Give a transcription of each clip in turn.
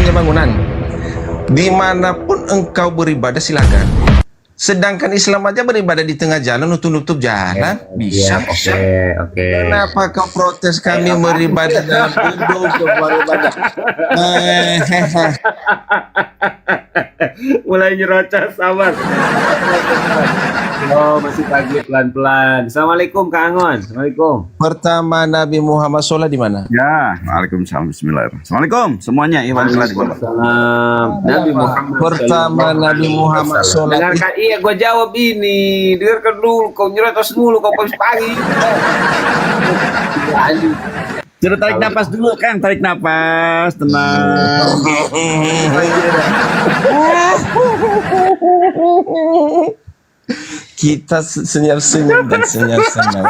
namanya bangunan. Dimanapun engkau beribadah silakan. Sedangkan Islam aja beribadah di tengah jalan, nutup jalan, bisa. Oke. Kenapa kau protes kami beribadah dalam gedung beribadah? Mulai nyerocos, sabar. Oh, masih pagi, pelan-pelan. Assalamualaikum Kak Angon. Assalamualaikum. Pertama Nabi Muhammad sholat di mana? Ya, waalaikumsalam, bismillahirrahmanirrahim. Assalamualaikum semuanya, Iwan Kelas di mana? Salam. Nabi Muhammad. Pertama Nabi Muhammad sholat. Dengarkan, iya gue jawab ini. Dengarkan dulu, kau nyerocos mulu, kau pagi. Suruh tarik napas dulu kan, tarik napas, tenang. Kita senyum-senyum dan senyum-senyum.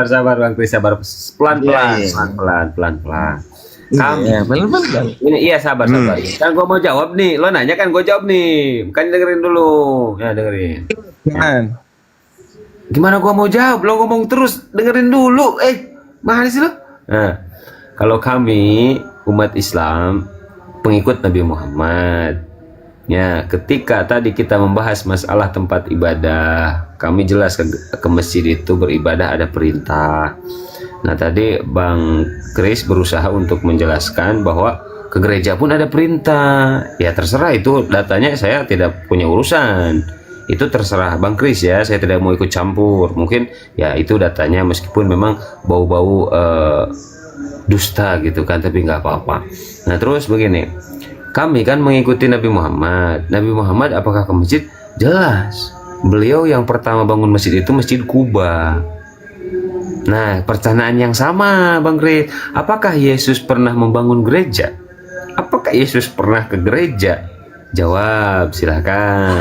Sabar Bang Kris, sabar. Pelan-pelan. Iya, pelan-pelan. Ini iya sabar. Kan gua mau jawab nih. Lo nanya kan gua jawab nih. Kan dengerin dulu. Ya dengerin. Kan. Gimana gua mau jawab? Lo ngomong terus, dengerin dulu. Mana sih lo? Nah, kalau kami umat Islam pengikut Nabi Muhammad. Ya, ketika tadi kita membahas masalah tempat ibadah, kami jelas ke masjid itu beribadah ada perintah. Nah, tadi Bang Kris berusaha untuk menjelaskan bahwa ke gereja pun ada perintah. Ya, terserah itu datanya, saya tidak punya urusan. Itu terserah Bang Kris ya, saya tidak mau ikut campur. Mungkin ya itu datanya meskipun memang bau-bau dusta gitu kan, tapi nggak apa-apa. Nah, terus begini, kami kan mengikuti Nabi Muhammad. Nabi Muhammad apakah ke masjid? Jelas. Beliau yang pertama bangun masjid itu Masjid Kuba. Nah, pertanyaan yang sama Bang Kris, apakah Yesus pernah membangun gereja? Apakah Yesus pernah ke gereja? Jawab, silahkan.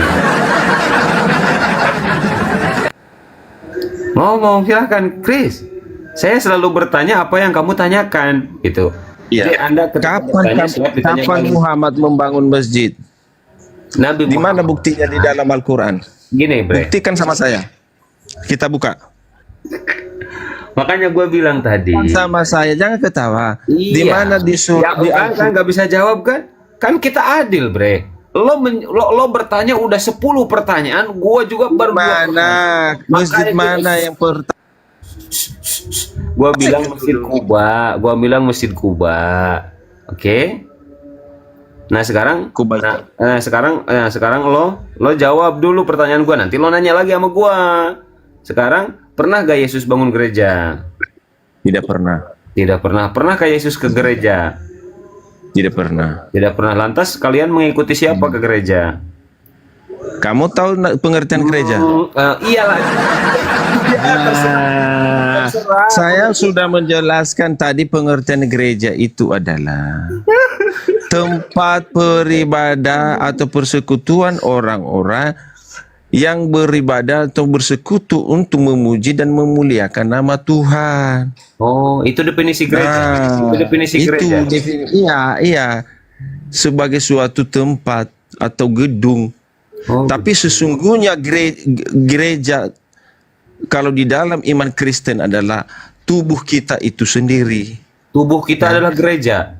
Ngomong silahkan Kris. Saya selalu bertanya apa yang kamu tanyakan gitu. Iya. Jadi Anda Kapan Muhammad membangun masjid? Nabi Di mana Muhammad. buktinya di dalam Al-Quran? Gini, Bre. Buktikan sama saya. Kita buka. Makanya gue bilang tadi. Sama saya, jangan ketawa. Iya. Di mana di Ya, surat di kan nggak bisa jawab kan? Kan kita adil, Bre. Lo bertanya udah 10 pertanyaan, gue juga baru mana masjid mana yang pertama? Gua bilang Masjid Kuba. Oke. Nah, sekarang Kuba. sekarang lo jawab dulu pertanyaan gua, nanti lo nanya lagi sama gua. Sekarang, pernah gak Yesus bangun gereja? Tidak pernah. Tidak pernah. Pernahkah Yesus ke gereja? Tidak pernah. Tidak pernah. Lantas kalian mengikuti siapa ke gereja? Kamu tahu pengertian gereja? Iyalah. Saya sudah menjelaskan tadi pengertian gereja itu adalah tempat beribadah atau persekutuan orang-orang yang beribadah atau bersekutu untuk memuji dan memuliakan nama Tuhan. Oh, itu definisi gereja. Itu definisi gereja. Iya. Sebagai suatu tempat atau gedung. Oh. Tapi sesungguhnya gereja kalau di dalam iman Kristen adalah tubuh kita itu sendiri. Tubuh kita adalah gereja.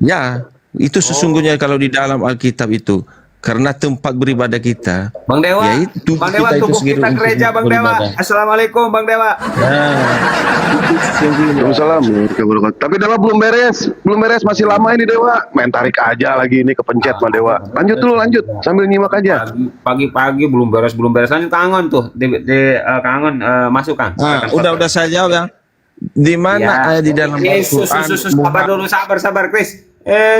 Ya, itu sesungguhnya kalau di dalam Alkitab itu. Karena tempat beribadah kita. Bang Dewa, ya itu Bang Dewa, tubuh kita gereja, Bang Dewa. Assalamualaikum, Bang Dewa. Waalaikumsalam. Tapi Dewa belum beres, masih lama ini Dewa. Main tarik aja lagi ini kepencet Bang Dewa. Lanjut sambil nyimak aja. Pagi-pagi belum beres. Lanjut Kangon tuh, Kangon masuk Kang. Udah saya jawab ya. Di mana di dalam Al-Quran? Sabar Kris.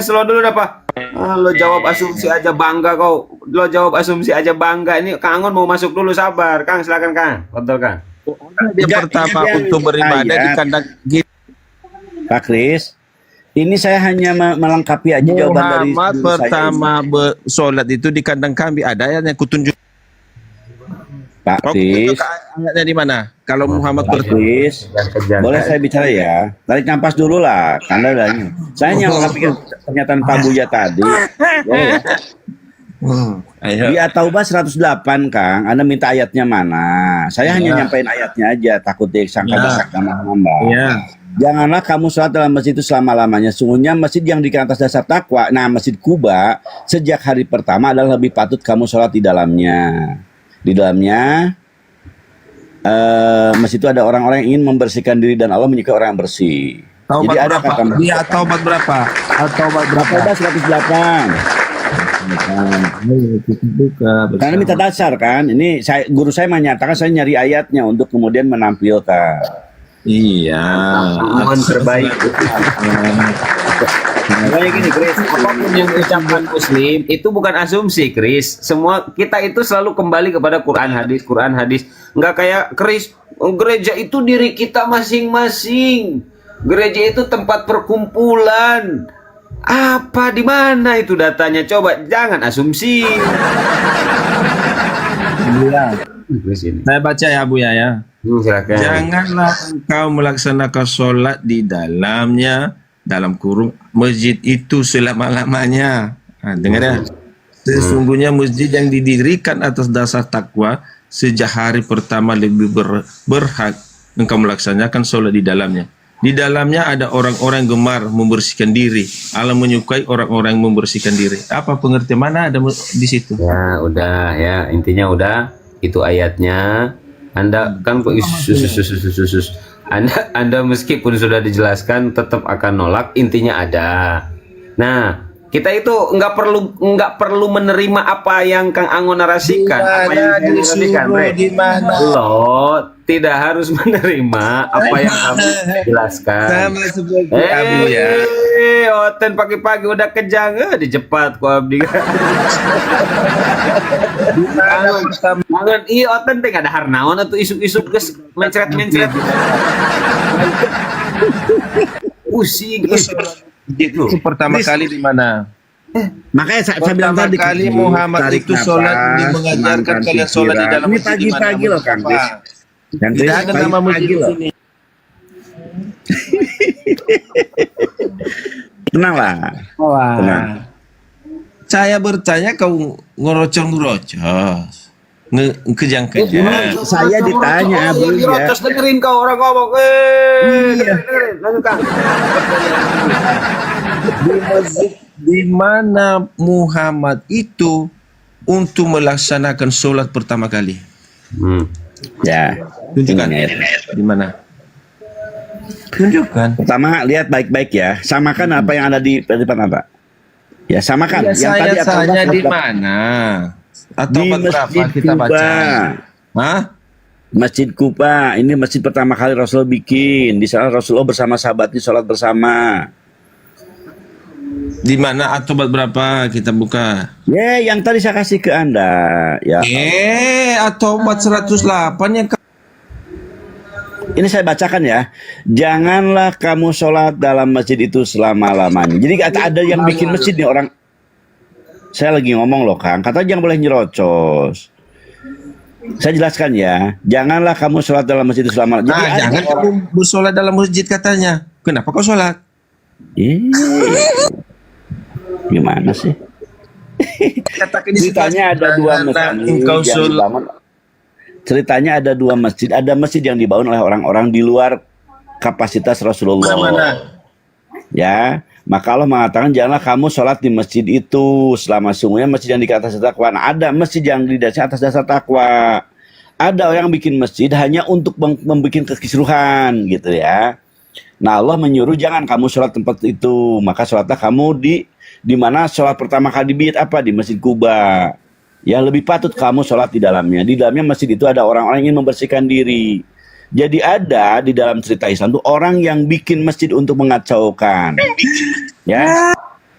Slow dulu dah Pak. Lo jawab asumsi aja bangga kau. Ini Kangon mau masuk dulu, sabar. Kang, silakan Kang. Kontrol Kang. Yang pertama untuk beribadah di kandang Pak Kris, ini saya hanya melengkapi aja jawaban dari Muhammad pertama sholat itu di kandang kambing. Ada yang kutunjuk. Pak Kris. Ayatnya di mana? Kalau Muhammad Pak Kris, boleh saya bicara ya? Tarik nafas dulu lah, karena saya hanya melengkapi pernyataan Pak Buya tadi. Boleh ya? Ayo. Di At-Taubah 108, Kang. Anda minta ayatnya mana? Saya hanya nyampein ayatnya aja, takut disangka desak nama hamba. Iya. Janganlah kamu sholat dalam masjid itu selama-lamanya. Sungguhnya masjid yang di atas dasar takwa, nah Masjid Kuba, sejak hari pertama adalah lebih patut kamu sholat di dalamnya. Di dalamnya, masjid itu ada orang-orang yang ingin membersihkan diri dan Allah menyukai orang yang bersih. Taubat Jadi ada berapa? kata Dia taubat berapa? Taubat berapa? At-Taubah 108. Karena minta dasar kan. Ini guru saya menyatakan saya nyari ayatnya untuk kemudian menampilkan. Iya. Mohon terbaik. Kayak gini, Chris. Apapun yang diucapkan Muslim itu bukan asumsi, Chris. Semua kita itu selalu kembali kepada Quran hadis. Nggak kayak Chris, gereja itu diri kita masing-masing. Gereja itu tempat perkumpulan. Apa di mana itu datanya? Coba jangan asumsi. Saya baca ya Bu ya. Silakan. Janganlah engkau melaksanakan sholat di dalamnya, dalam kurung masjid itu selama-lamanya. Nah, dengar ya. Sesungguhnya masjid yang didirikan atas dasar takwa, sejak hari pertama lebih berhak engkau melaksanakan sholat di dalamnya. Di dalamnya ada orang-orang gemar membersihkan diri. Allah menyukai orang-orang yang membersihkan diri. Apa pengertian mana ada di situ? Ya, udah ya, intinya udah itu ayatnya. Anda kan kok Anda meskipun sudah dijelaskan tetap akan nolak, intinya ada. Nah, kita itu nggak perlu menerima apa yang Kang Angon narasikan, apa yang Kang narasikan, Bre. Lo tidak harus menerima apa yang kami jelaskan. Sama seperti Abu ya. Oten pagi-pagi udah kejang, dijepat ku abdi. Jangan iya oten teh ada harnaon atau isuk-isuk geus mencret-mencret. Pusing Itu pertama kali di mana? Makanya saya bilang Pertama tadi kali Chris, Muhammad tarik itu sholat, nafas, dia mengajarkan tenangkan kalian sholat di pikiran. dalam Ini masjid di mana? pagi-pagi loh Kang Chris. Yang Tidak ada nama masjid di sini. Tenanglah. Tenang. Saya bertanya kau ngorocos. Kejang-kejang. Saya ditanya Abu ya. Terus dengerin kau orang ngomong. Dengerin. Lanjut Kang. Di masjid di mana Muhammad itu untuk melaksanakan sholat pertama kali. Ya. Tunjukkan. Di mana? Tunjukkan. Pertama lihat baik-baik ya. Samakan apa yang ada di depan apa? Ya samakan. Ya, saya tanya di mana? Atau di berapa Masjid kita Kuba. baca? Hah? Masjid Kuba. Ini masjid pertama kali Rasul bikin. Di sana Rasulullah bersama sahabatnya sholat bersama. Di mana atau berapa kita buka? Ya, yang tadi saya kasih ke Anda. Ya. Atau 108 yang Ini saya bacakan ya. Janganlah kamu sholat dalam masjid itu selama-lamanya. Jadi ada yang bikin masjid nih orang. Saya lagi ngomong loh Kang. Katanya jangan boleh nyerocos. Saya jelaskan ya. Janganlah kamu sholat dalam masjid itu selama-lamanya. Nah, jangan kamu bersolat dalam masjid katanya. Kenapa kau sholat? Gimana sih? Katakan Ceritanya ada dua masjid engkau yang sholat. dibangun. Ceritanya ada dua masjid. Ada masjid yang dibangun oleh orang-orang di luar kapasitas Rasulullah. Mana? Ya, maka Allah mengatakan janganlah kamu sholat di masjid itu selama sungguhnya masjid yang di atas dasar takwa. Nah, ada masjid yang di atas dasar takwa. Ada orang yang bikin masjid hanya untuk membuat kekisruhan gitu ya. Nah, Allah menyuruh jangan kamu sholat tempat itu, maka sholatlah kamu di mana sholat pertama kali dibiat apa di Masjid Kuba. Ya lebih patut kamu sholat di dalamnya. Di dalamnya masjid itu ada orang-orang yang ingin membersihkan diri. Jadi ada di dalam cerita Islam itu orang yang bikin masjid untuk mengacaukan. Ya.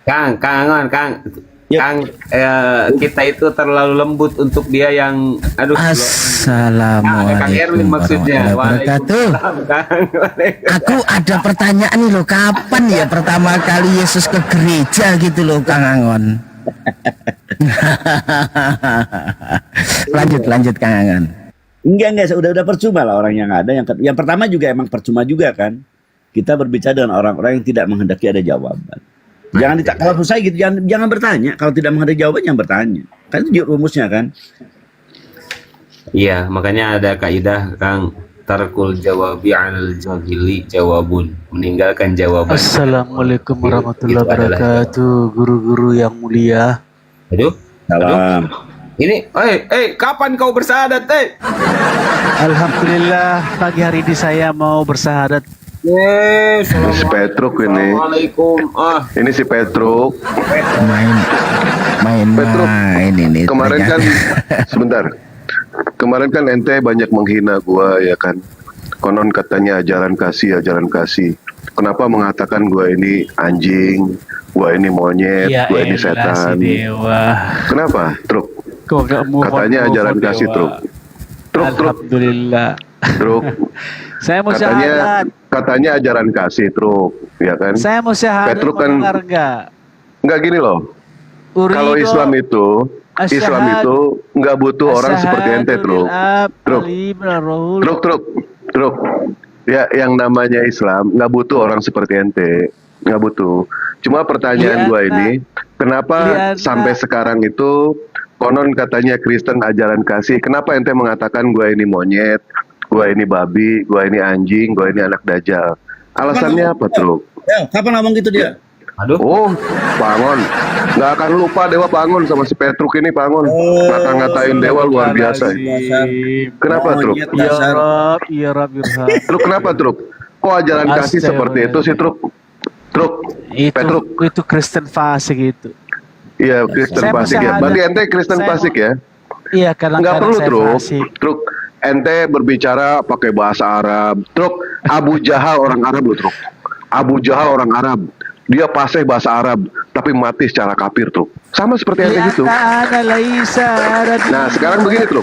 Kang, Yuk. Kang, kita itu terlalu lembut untuk dia yang Kang Erwin Assalamualaikum maksudnya. warahmatullahi wabarakatuh. Waalaikumsalam, Kang. Aku ada pertanyaan nih loh, kapan ya pertama kali Yesus ke gereja gitu loh, Kang Angon? lanjut Kang Angon. Enggak, udah percuma lah orang yang ada. Yang pertama juga emang percuma juga kan. Kita berbicara dengan orang-orang yang tidak menghendaki ada jawaban. Jangan kalau saya gitu, jangan bertanya. Kalau tidak mengenai jawaban, jangan bertanya. Kan itu rumusnya kan. Iya, makanya ada kaidah Kang, tarkul jawabi 'alal jahili jawabun. Meninggalkan jawaban. Assalamualaikum warahmatullahi Itu adalah wabarakatuh, guru-guru yang mulia. Aduh. Salam. Ini, kapan kau bersahadat, Alhamdulillah pagi hari ini saya mau bersahadat. Ini si Petruk ini. Assalamualaikum. Ini si Petruk. Petruk, main ini. Kemarin kan, ternyata. sebentar. Kemarin kan ente banyak menghina gua ya kan. Konon katanya ajaran kasih. Kenapa mengatakan gua ini anjing, gua ini monyet, gua ini setan? Dewa. Kenapa, Truk? Kok gak move on, Katanya move ajaran on, kasih, Dewa? Truk. Truk. Alhamdulillah. Truk. Saya mau syahadat. Katanya ajaran kasih, Truk, ya kan? Saya mau syahadat. Petruk kan- mendengar nggak? Enggak gini loh. Kalau Urido Islam itu nggak butuh orang seperti ente, Truk. Truk. Truk. Ya, yang namanya Islam nggak butuh orang seperti ente, nggak butuh. Cuma pertanyaan gua ini, kenapa sampai sekarang itu konon katanya Kristen ajaran kasih, kenapa ente mengatakan gua ini monyet, gua ini babi, gua ini anjing, gua ini anak dajjal? Alasannya apa, Truk? Kapan ngomong gitu dia? Aduh. Oh, Pangon. Nggak akan lupa Dewa Pangon sama si Petruk ini, Pangon. Ngata-ngatain Dewa luar biasa. Kenapa, Truk? Ya Rab, ya Rab, Irham. Truk, kenapa, Truk? Kok ajaran kasih seperti itu sih, Truk? Truk, Petruk. Itu Kristen fasik itu. Iya, Kristen Saya fasik ya. masih Berarti ada. ente Kristen Saya fasik ya? Iya, karena Nggak perlu, saya Truk. fasik. Truk, ente berbicara pakai bahasa Arab. Truk, Abu Jahal orang Arab loh, Truk. Abu Jahal orang Arab. Dia fasih bahasa Arab, tapi mati secara kafir, Truk. Sama seperti ente gitu. Nah, sekarang begini, Truk.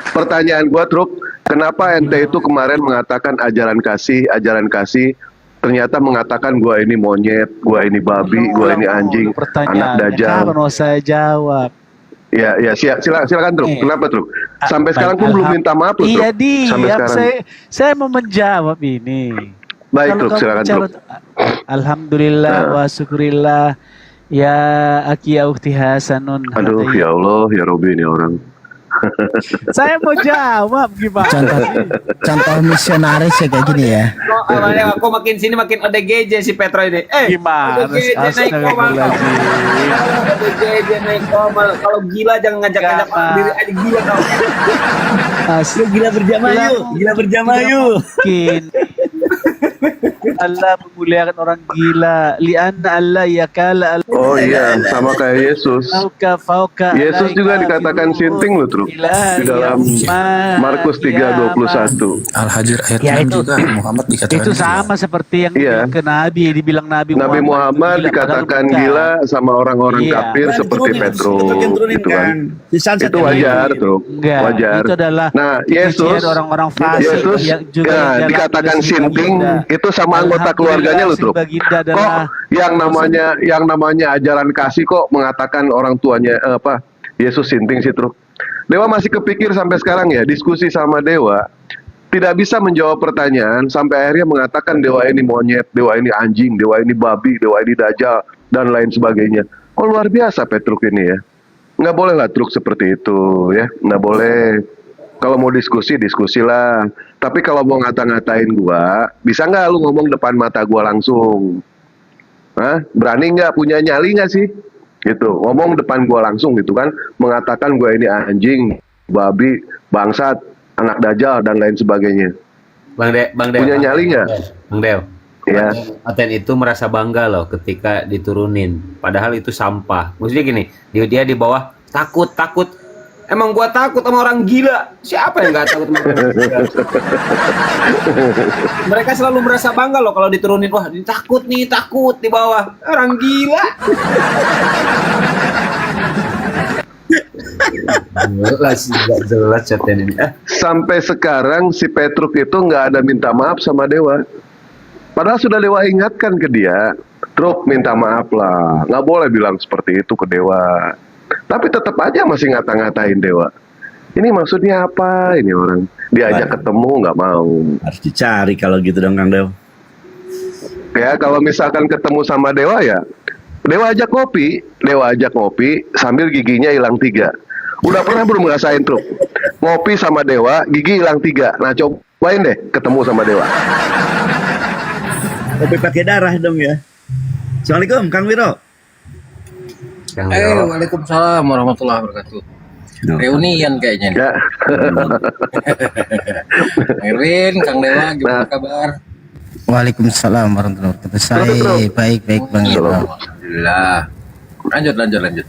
Pertanyaan gua, Truk, kenapa ente itu kemarin mengatakan ajaran kasih, ternyata mengatakan gua ini monyet, gua ini babi, gua ini anjing, anak dajjal. Kapan mau saya jawab? Ya, silakan, Truk. Kenapa, Truk? Sampai sekarang pun belum minta maaf, Truk. Iya, Sampai diam. sekarang. Saya mau menjawab ini. Baik, Kalau Truk, kamu silakan, bicara- Truk. Alhamdulillah wa syukurillah. Ya aki ya ukti hasanun. Aduh, ya Allah, ya Robi ini orang. Saya mau jawab gimana? Contoh misionaris ya kayak gini ya. Kok makin sini makin ODGJ si Petro ini. Gimana? ODGJ naik komal. ODGJ naik komal. Kalau gila jangan ngajak-ngajak orang diri aja gila kau. Asli Gila berjamaah yuk. mungkin. Allah memuliakan orang gila. Lianna Allah yakala Oh iya, sama kayak Yesus. fauka. Yesus juga dikatakan sinting loh, Truk. Di dalam Markus 3:21. Al-Hajr ayat Ya, 6 itu- juga Muhammad dikatakan Itu gila. sama seperti yang Iya. dibilang ke Nabi, dibilang Nabi Nabi Muhammad gila, dikatakan padahal bukan. gila sama orang-orang Iya. kafir seperti Petruk, gitu kan. Itu Iya. wajar, Truk. Enggak, Wajar. itu adalah Nah, Yesus, kesucian orang-orang fasik Yesus yang juga ya, yang dikatakan dalam sinting baginda. itu sama anggota keluarganya loh, Truk. Baginda Kok adalah yang namanya ajaran kasih kok mengatakan orang tuanya Yesus sinting sih, Truk. Dewa masih kepikir sampai sekarang ya, diskusi sama Dewa tidak bisa menjawab pertanyaan sampai akhirnya mengatakan Dewa ini monyet, Dewa ini anjing, Dewa ini babi, Dewa ini dajjal dan lain sebagainya. Oh, luar biasa Petruk ini ya. Nggak boleh lah Truk seperti itu ya, nggak boleh. Kalau mau diskusilah. Tapi kalau mau ngata-ngatain gua, bisa nggak lu ngomong depan mata gua langsung? Hah? Berani nggak? Punya nyali nggak sih? Gitu, ngomong depan gua langsung gitu kan, mengatakan gua ini anjing, babi, bangsat, anak dajjal dan lain sebagainya. Bang Dew. Punya nyali nggak? Bang Dew. Ya. Aten itu merasa bangga loh ketika diturunin. Padahal itu sampah. Maksudnya gini, dia di bawah takut. Emang gua takut sama orang gila. Siapa yang nggak takut sama orang gila? Mereka selalu merasa bangga loh kalau diturunin. Wah, ini takut di bawah. Orang gila. jelas Aten ini. Sampai sekarang si Petruk itu nggak ada minta maaf sama Dewa. Padahal sudah Dewa ingatkan ke dia, Truk minta maaf lah, nggak boleh bilang seperti itu ke Dewa. Tapi tetap aja masih ngata-ngatain Dewa. Ini maksudnya apa ini orang? Diajak ketemu nggak mau. Harus dicari kalau gitu dong Kang Dew. Ya, kalau misalkan ketemu sama Dewa ya, Dewa ajak ngopi sambil giginya hilang 3. Udah pernah belum ngerasain Truk? Ngopi sama Dewa, gigi hilang 3. Nah, cobain deh ketemu sama Dewa. Kopi pakai darah dong ya. Assalamualaikum Kang Wiro. Kang Wiro. Waalaikumsalam warahmatullahi wabarakatuh. Reunian kayaknya nih. Ya. Erwin, Kang Dewa, gimana kabar? Waalaikumsalam warahmatullahi wabarakatuh. Saya baik-baik Bang Iro. Alhamdulillah. Lanjut.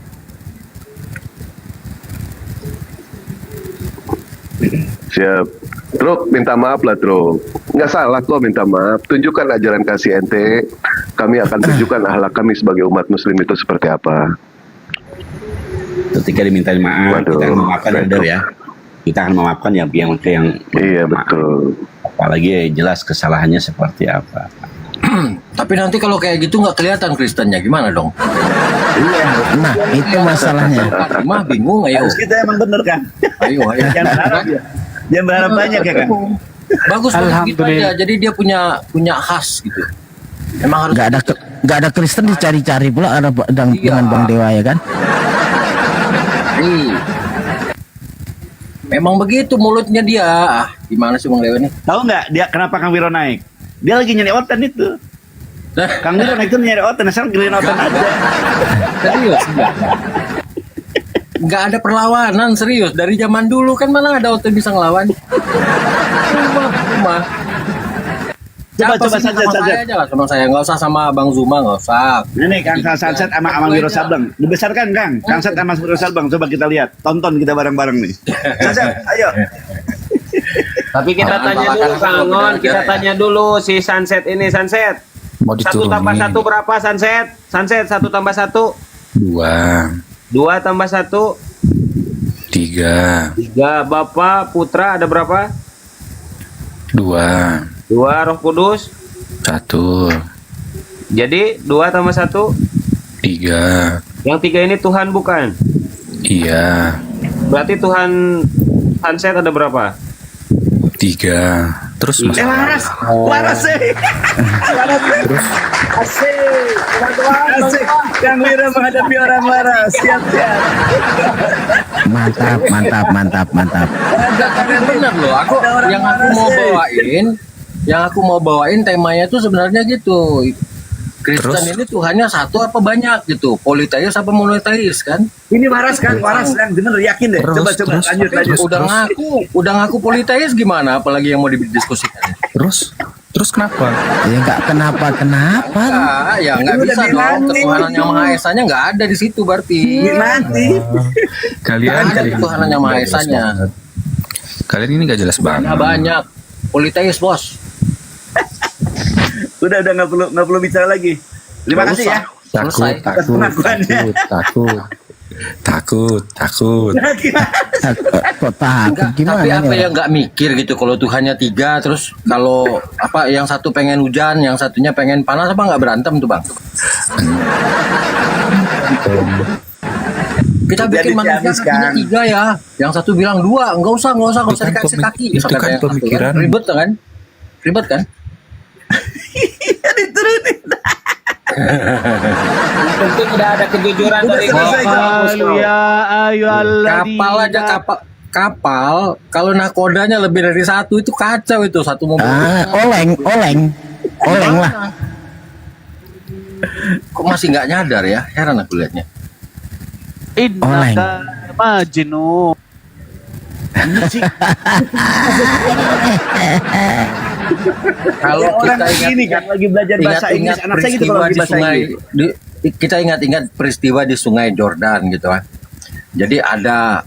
Siap. Truk, minta maaf lah Truk. Nggak salah kok minta maaf. Tunjukkan ajaran kasih ente. Kami akan tunjukkan akhlak kami sebagai umat muslim itu seperti apa. Ketika diminta maaf, Waduh, kita akan memaafkan betul. ya. Kita akan memaafkan yang Iya, betul. apalagi jelas kesalahannya seperti apa. Tapi nanti kalau kayak gitu nggak kelihatan Kristennya, gimana dong? Nah, itu masalahnya. Mah bingung, ayo. Kita emang bener kan? Ayo. Jangan berharap ya. Jangan berharap banyak ya kan? Bagus gitu aja. Jadi dia punya khas gitu. Emang harus Nggak ada Kristen dicari-cari pula ada dengan Bang Dewa ya kan? Memang begitu mulutnya dia. Gimana sih Bang Dewa ini? Tahu nggak dia kenapa Kang Wiro naik? Dia lagi nyari otan itu. Kang Wiro naik itu nyari otan, asal giliran otan aja. Serius? Nggak ada perlawanan, serius. Dari zaman dulu kan mana ada otot bisa ngelawan. Cuma. Coba saja. Sama saya, nggak usah sama Bang Zuma, nggak usah. Ini Kang Sanset sama Wiro Sableng. Dibesarkan Kang. Kang Sanset sama Wiro Sableng. Coba kita lihat. Tonton kita bareng-bareng nih. Sanset, ayo. Tapi kita tanya dulu Kang Angon, kita tanya dulu si Sunset ini, Sunset. Mau 1 tambah 1 berapa Sunset? Sunset 1 tambah 1 2 2 tambah 1 3 3. Bapak Putra ada berapa? 2 2. Roh Kudus 1 jadi 2 tambah 1 3. yang 3 ini Tuhan bukan? Iya. Berarti Tuhan Sunset ada berapa? 3. Terus Mas. Waras sih. Terus Asik. Kang Wiro menghadapi orang waras. Siap. Mantap. Bener loh, yang aku mau bawain temanya tuh sebenarnya gitu. Kristen Terus? ini Tuhannya satu apa banyak gitu, politeis apa monoteis kan? Ini waras kan bener yakin deh. Terus, Coba terus, lanjut. terus. Udah ngaku politeis gimana, apalagi yang mau didiskusikan? Terus kenapa? Ya nggak kenapa. Ya nggak Udah bisa dong, bilangin. ketuhanan yang maha esanya nggak ada di situ berarti. Nanti. Kalian Nggak ada ketuhanan yang maha esanya. Kalian ini gak jelas banget. Banyak politeis bos. Udah nggak perlu bicara lagi. Terima kasih ya. Selesai. Takut. Kok takut gimana Tapi apa nih? yang nggak mikir gitu kalau Tuhannya 3, terus kalau apa yang satu pengen hujan, yang satunya pengen panas, apa nggak berantem tuh bang? Kita bikin manusia kakinya 3 ya, yang satu bilang 2, nggak usah dikasih kaki. itu Kata kan yang satu pemikiran. Ribet kan? tentu tidak ada kejujuran dari Kapal aja kapal kalau nakodanya lebih dari 1 itu kacau itu satu mobil. Oleng lah. Kok masih nggak nyadar ya? Heran aku lihatnya. Innaka majnun. Kalau kita ingat ini kan lagi belajar bahasa Inggris, anak saya gitu kalau lagi bahasa Inggris. Kita ingat peristiwa di Sungai Jordan gitu kan. Jadi ada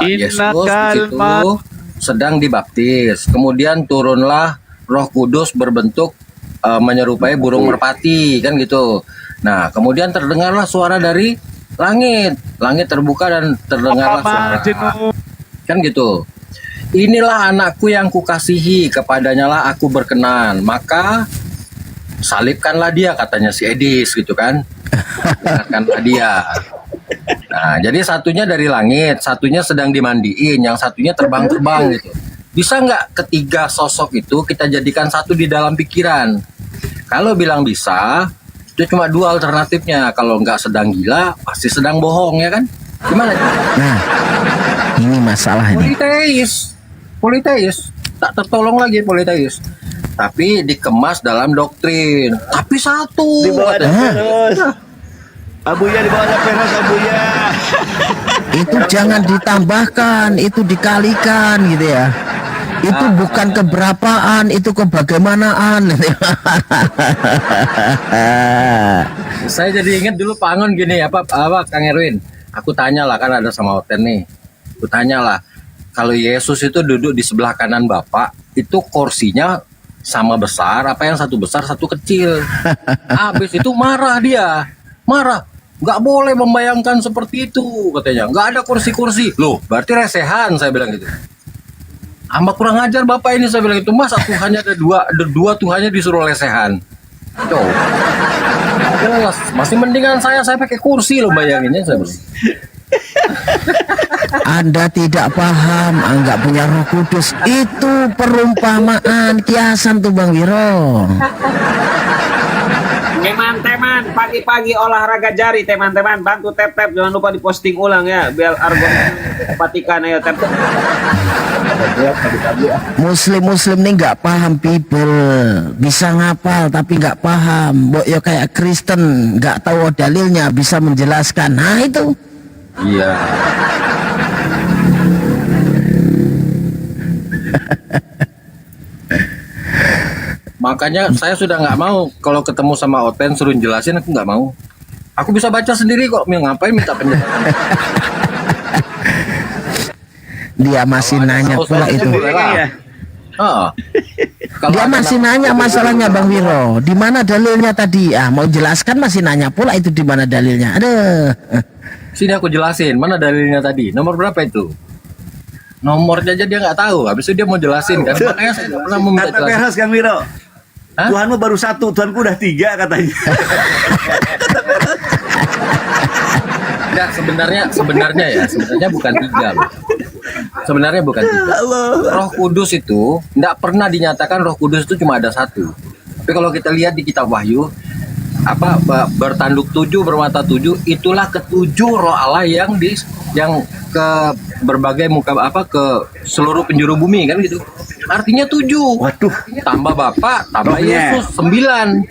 Yesus di situ sedang dibaptis. Kemudian turunlah Roh Kudus berbentuk menyerupai burung merpati kan gitu. Nah, kemudian terdengarlah suara dari langit. Langit terbuka dan terdengarlah suara. Kan gitu. Inilah anakku yang kukasihi, kepadanya lah aku berkenan. Maka salibkanlah dia, katanya si Edis gitu kan. Salibkanlah dia. Nah, jadi satunya dari langit, satunya sedang dimandiin, yang satunya terbang-terbang gitu. Bisa nggak ketiga sosok itu kita jadikan satu di dalam pikiran? Kalau bilang bisa, itu cuma dua alternatifnya. Kalau nggak sedang gila, pasti sedang bohong, ya kan? Gimana? Nah, ini masalah ini. Politeis, tak tertolong lagi politeis. Tapi dikemas dalam doktrin. Tapi satu. Di bawah ada katanya. Peros. Abuya di bawah ada Peros, Abuya. Itu jangan ditambahkan, itu dikalikan gitu ya. Itu bukan keberapaan, itu kebagaimanaan. Saya jadi ingat dulu Pak Angon gini, apa Kang Erwin. Aku tanya lah, kan ada sama Oten nih. Aku tanya lah, kalau Yesus itu duduk di sebelah kanan Bapak, itu kursinya sama besar, apa yang satu besar satu kecil. Habis itu marah dia, marah. Nggak boleh membayangkan seperti itu, katanya. Nggak ada kursi-kursi. Loh, berarti resehan, saya bilang gitu. Amat kurang ajar Bapak ini, saya bilang itu. Masa Tuhannya ada dua Tuhannya disuruh lesehan. Coba. Jelas, masih mendingan saya pakai kursi loh, bayanginnya saya bilang. Anda tidak paham, nggak punya Roh Kudus. Itu perumpamaan, kiasan tuh Bang Wiro. Teman-teman, pagi-pagi olahraga jari, teman-teman. Bantu tap-tap, jangan lupa diposting ulang ya, biar algoritma perhatikan. Ayo tap-tap. Muslim nih nggak paham people, bisa ngapal tapi nggak paham. Mbok yo kayak Kristen, nggak tahu dalilnya, bisa menjelaskan. Nah itu. Iya. Makanya saya sudah nggak mau kalau ketemu sama Oten suruh jelasin, aku nggak mau. Aku bisa baca sendiri kok, ngapain minta penjelasan? Dia masih nanya pula itu. Dia masih nanya masalahnya Bang Wiro. Di mana dalilnya tadi? Mau jelaskan masih nanya pula itu di mana dalilnya. Aduh. Sini aku jelasin, mana dalilnya tadi? Nomor berapa itu? Nomornya aja dia nggak tahu. Habis itu dia mau jelasin kan? Makanya saya nggak pernah mau minta Kata jelasin. Peros, Kang Wiro. Hah? Tuhanmu baru satu, Tuhanku udah 3 katanya. Enggak, sebenarnya bukan 3 loh. Sebenarnya bukan 3. Roh Kudus itu enggak pernah dinyatakan Roh Kudus itu cuma ada satu. Tapi kalau kita lihat di kitab Wahyu, bertanduk 7, bermata 7, itulah ketujuh roh Allah yang ke berbagai muka ke seluruh penjuru bumi kan gitu. Artinya 7. Waduh, Tambah Bapak, tambah rohnya. Yesus 9.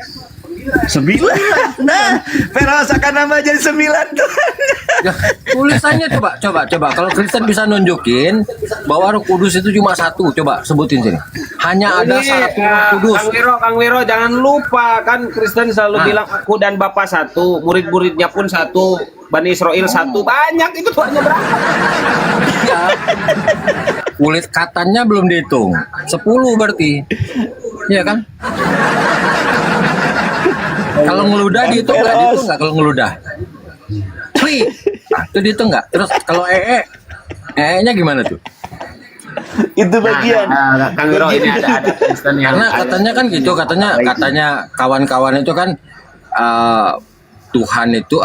9. Nah, Peros akan nambah jadi 9 tuh. Ya, tulisannya coba. Kalau Kristen bisa nunjukin bahwa Roh Kudus itu cuma satu, coba sebutin sini. Hanya ada satu Roh Kudus. Kang Wiro, jangan lupa kan Kristen selalu bilang aku dan Bapa satu, murid-muridnya pun satu, Bani Israel satu, banyak itu Tuhannya berapa? Ya. Kulit katanya belum dihitung. 10 berarti. Iya kan? Kalau ngeludah dihitung nggak kalau ngeludah? Wih, itu dihitung nggak? Terus kalau nya gimana tuh? Itu bagian. Kang Wiro ini ada Kristen yang Karena katanya kan gitu, katanya kawan-kawan itu kan Tuhan itu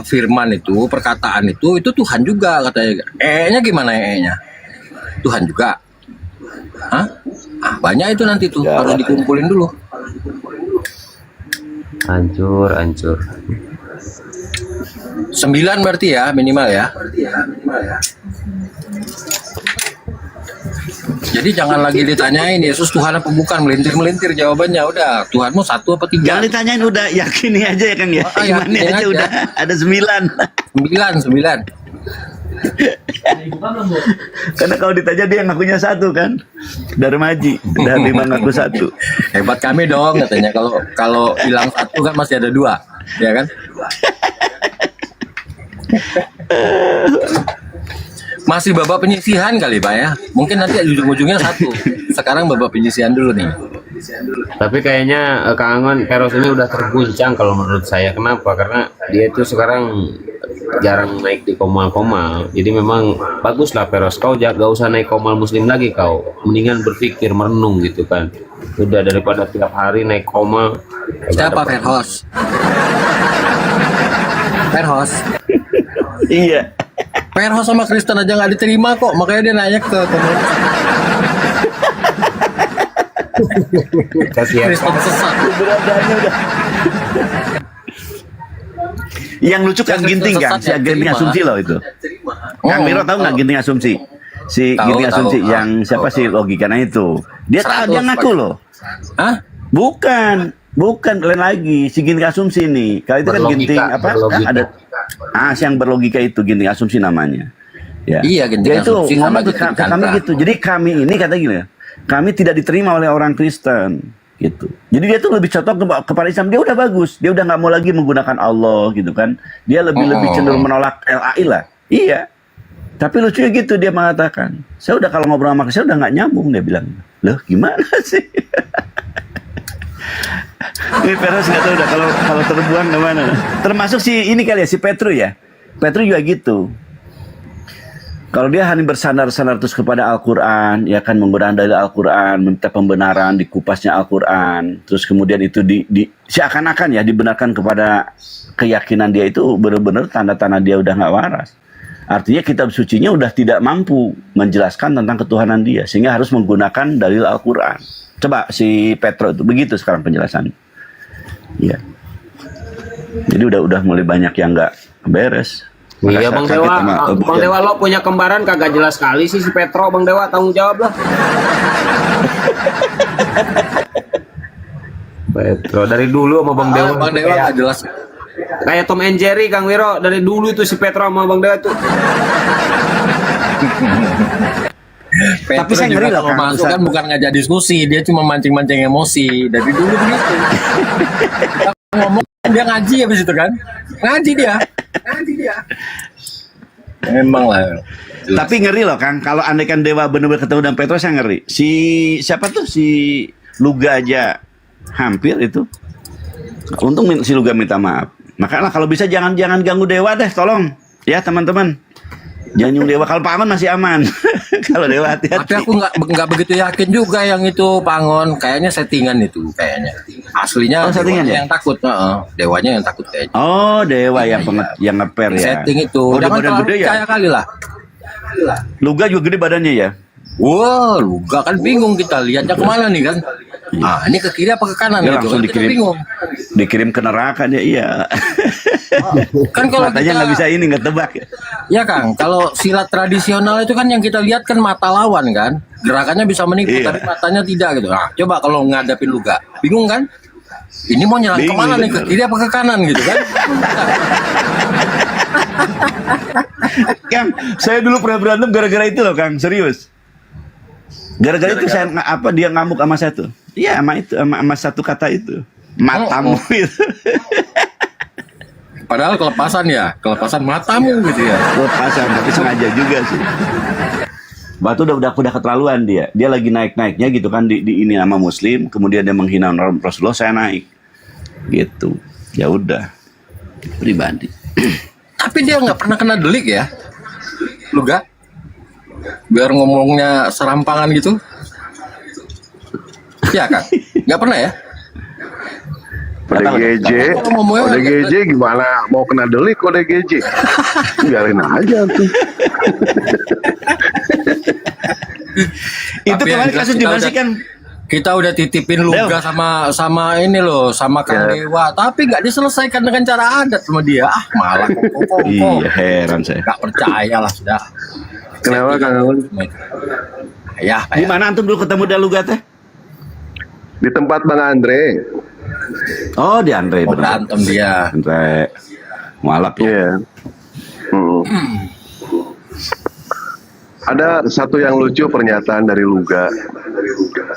firman itu, perkataan itu Tuhan juga katanya. Nya gimana nya? Tuhan juga. Hah? Banyak itu nanti tuh harus dikumpulin dulu. hancur. 9 berarti ya minimal ya. Jadi jangan lagi ditanyain Yesus Tuhan apa bukan, melintir jawabannya. Udah, Tuhanmu 1 apa 3? Jangan ditanyain, udah yakini aja ya Kang ya. Imani yakinin aja aja. udah ada 9. 9. Karena kalau ditanya dia ngakunya 1 kan. Darmaji, dan 5 ngaku 1. Hebat kami dong katanya. Kalau hilang 1 kan masih ada 2, ya kan? Masih babak penyisihan kali Pak ya. Mungkin nanti ujung-ujungnya 1. Sekarang babak penyisihan dulu nih. Tapi kayaknya Kang Angon Peros ini udah terguncang kalau menurut saya. Kenapa? Karena dia itu sekarang jarang naik di komal-komal. Jadi memang baguslah Peros, kau gak usah naik komal muslim lagi kau. Mendingan berpikir, merenung gitu kan. Udah daripada tiap hari naik komal. Siapa Perhos? Perhos? Iya. Perhos sama Kristen aja nggak diterima kok. Makanya dia nanya ke komunitas. Kasihan. Kristen sesat. Keberadaannya udah. Yang lucu kan Kristen Ginting kan, sesat si ya, Ginting terima. Asumsi loh itu. Kang Miro tahu nggak Ginting Asumsi? Si Tahu, Ginting tahu. Asumsi yang siapa sih logikanya itu? Dia tahu, 100, dia ngaku Pak. loh. Hah? Bukan lain lagi si Ginting Asumsi nih. Kalau itu kan Berlogika, Ginting apa? berlogika. Ada yang berlogika itu Ginting Asumsi namanya. Ya. Iya, Ginting Dia itu Asumsi sama ngomong ke Ginting kami Chandra. gitu. Jadi kami ini kata gini ya, kami tidak diterima oleh orang Kristen gitu. Jadi dia tuh lebih cocok kepada Islam. Dia udah bagus. Dia udah nggak mau lagi menggunakan Allah gitu kan. Dia lebih cenderung menolak LAI lah. Iya. Tapi lucunya gitu dia mengatakan, saya udah kalau ngobrol sama saya udah nggak nyambung, dia bilang. Loh gimana sih? Ini Petrus nggak tahu udah kalau terbuang kemana. Termasuk si ini kali ya si Petru ya. Petru juga gitu. Kalau dia hanya bersandar-sandar terus kepada Al-Quran, ya kan menggunakan dalil Al-Quran, minta pembenaran di kupasnya Al-Quran, terus kemudian itu seakan-akan ya dibenarkan kepada keyakinan dia itu benar-benar tanda-tanda dia udah nggak waras. Artinya kitab sucinya udah tidak mampu menjelaskan tentang ketuhanan dia, sehingga harus menggunakan dalil Al-Quran. Coba si Petro itu begitu sekarang penjelasannya. Iya. Jadi udah mulai banyak yang nggak beres. Iya Makanya Bang saya Dewa, kaget sama Bang Dewa lo punya kembaran kagak jelas sekali sih si Petro. Bang Dewa tanggung jawab lah. Petro dari dulu sama Bang Dewa. Bang Dewa nggak jelas. Kayak Tom and Jerry, Kang Wiro, dari dulu itu si Petro sama Bang Dewa tuh. Petro saya ngeri juga loh, kalau Kang, masuk kan bukan ngajak diskusi, dia cuma mancing-mancing emosi. Dari dulu begitu. Kita ngomong dia ngaji habis itu kan? Ngaji dia. Emang lah. Jelas. Tapi ngeri loh Kang, kalau andaikan Dewa benar-benar ketemu dengan Petrus saya ngeri. Si siapa tuh si Luga aja hampir itu. Untung si Luga minta maaf. Makanya kalau bisa jangan ganggu Dewa deh, tolong ya teman-teman. Jangan nyung Dewa. Kalau Pak Angon masih aman. Kalau Dewa Tapi hati-hati. aku nggak begitu yakin juga yang itu Pangon. Kayaknya settingan itu kayaknya. Aslinya Oh, settingan dewanya ya? yang takut. Dewanya yang takut kayaknya. Oh Dewa yang yang ngeper ya. Setting itu. Oh, dia Jangan badan terlalu gede ya. percaya kali lah. Luga juga gede badannya ya. Wah, Luga kan bingung kita lihatnya kemana nih kan? Ah, ini ke kiri apa ke kanan Dia gitu langsung kan? Kita dikirim. bingung. Dikirim ke neraka dia iya. Kan kalau Matanya kita nggak bisa ini nggak tebak. ya Kang, kalau silat tradisional itu kan yang kita lihat kan mata lawan kan, gerakannya bisa menipu Iya. tapi matanya tidak gitu. Nah, coba kalau ngadapin Luga, bingung kan? Ini mau nyerang Bingung, kemana nih, ke bener. kiri apa ke kanan gitu kan? Kang, saya dulu pernah berantem gara-gara itu loh Kang, serius. Gara-gara itu saya dia ngamuk sama saya tuh. Iya, sama satu kata itu. Matamu itu. Padahal kelepasan matamu gitu ya. Lepasan, tapi sengaja juga sih. Batu udah keterlaluan dia. Dia lagi naik-naiknya gitu kan di ini sama Muslim, kemudian dia menghina Rasulullah, saya naik. Gitu. Ya udah. Pribadi. Tapi dia nggak pernah kena delik ya, Luga? Biar ngomongnya serampangan gitu. Iya Kang, nggak pernah ya? ODGJ, Kalau ngomongnya ODGJ gimana mau kena delik ODGJ? Biarin aja tuh. Itu Tapi yang kemarin jelas kasus di kita mana udah- sih kan? Kita udah titipin Luga sama ini loh, sama Kang Ya. Dewa, tapi nggak diselesaikan dengan cara adat sama dia. Ah, malah kok. Iya, heran saya. Nggak percaya lah sudah. Kenapa Kang Aun? Ya, Di mana antum dulu ketemu Daluga teh? Di tempat Bang Andre. Oh, di Andre mau benar. berantem dia. Andre mualaf ya. Iya. Ada satu yang lucu pernyataan dari Luga.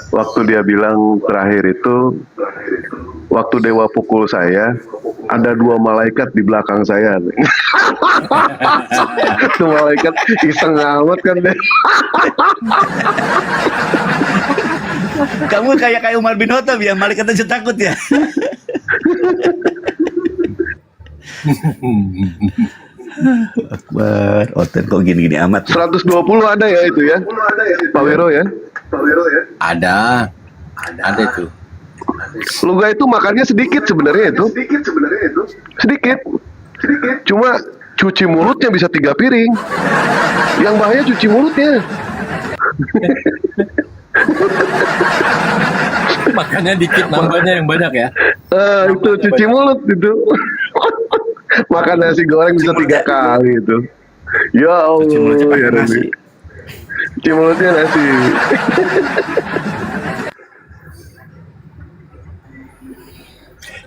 Waktu dia bilang terakhir itu, waktu Dewa pukul saya, ada 2 malaikat di belakang saya. Itu malaikat iseng amat kan deh. Kamu kayak Umar bin Khattab ya, malaikat aja takut ya. Akbar, Oten kok gini-gini amat. 120 ada ya itu ya, Pak Wiro ya. Ada itu. Luga itu makannya sedikit sebenarnya itu. Sedikit. Cuma cuci mulutnya bisa 3 piring. Yang bahaya cuci mulutnya. Makannya dikit, nambahnya yang banyak ya. Itu cuci mulut itu. Makan nasi goreng bisa 3 kali itu. Ya Allah. Cuci mulutnya pakai ya nasi. Rabbi. Cuci mulutnya nasi.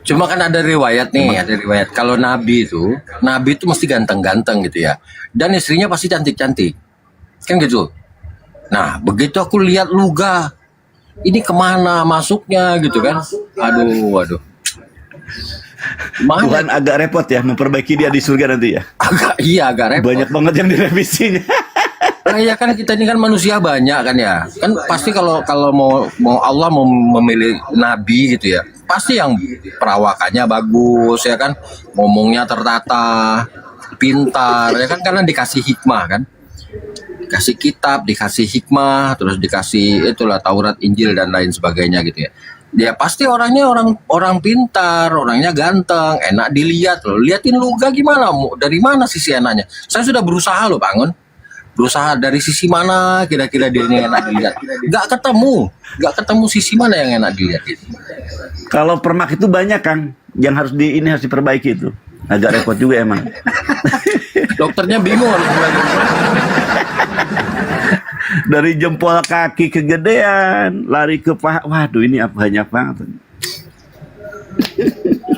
Cuma kan ada riwayat nih, ada riwayat kalau Nabi itu mesti ganteng-ganteng gitu ya. Dan istrinya pasti cantik-cantik. Kan gitu. Nah, begitu aku lihat Luga, ini kemana masuknya gitu kan? Aduh. Mana? Tuhan agak repot ya memperbaiki dia di surga nanti ya. Agak repot. Banyak banget yang direvisinya. Nah, ya kan kita ini kan manusia banyak kan ya. Kan pasti kalau mau Allah mau memilih nabi gitu ya. Pasti yang perawakannya bagus ya kan. Ngomongnya tertata, pintar ya kan, karena dikasih hikmah kan. Dikasih kitab, dikasih hikmah, terus dikasih itulah Taurat, Injil dan lain sebagainya gitu ya. Dia pasti orangnya orang pintar, orangnya ganteng, enak dilihat loh. Liatin Luga gimana? Dari mana sisi enaknya? Saya sudah berusaha loh, Bangun. Berusaha dari sisi mana kira-kira dia ini enak dilihat. Gak ketemu sisi mana yang enak dilihat gitu. Kalau permak itu banyak Kang, yang harus diperbaiki itu. Agak repot juga emang. Dokternya bingung harus mulai. Dari jempol kaki kegedean, lari ke paha. Waduh, ini banyak banget.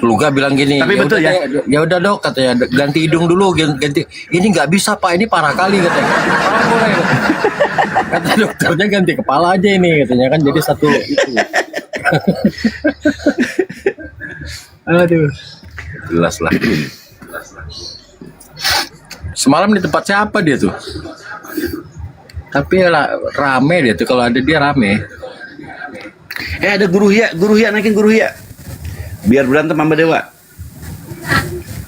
Luga bilang gini, Tapi betul ya. Ya udah dok, katanya ganti hidung dulu, ganti. Ini nggak bisa pak, ini parah kali katanya. Parah boleh. Kata dokternya ganti kepala aja ini katanya kan, jadi satu itu. Aduh, jelas lah. Semalam di tempat siapa dia tuh? Tapi rame dia tuh, kalau ada dia rame. Ada guru ya naikin guru ya. Biar berantem sama Dewa.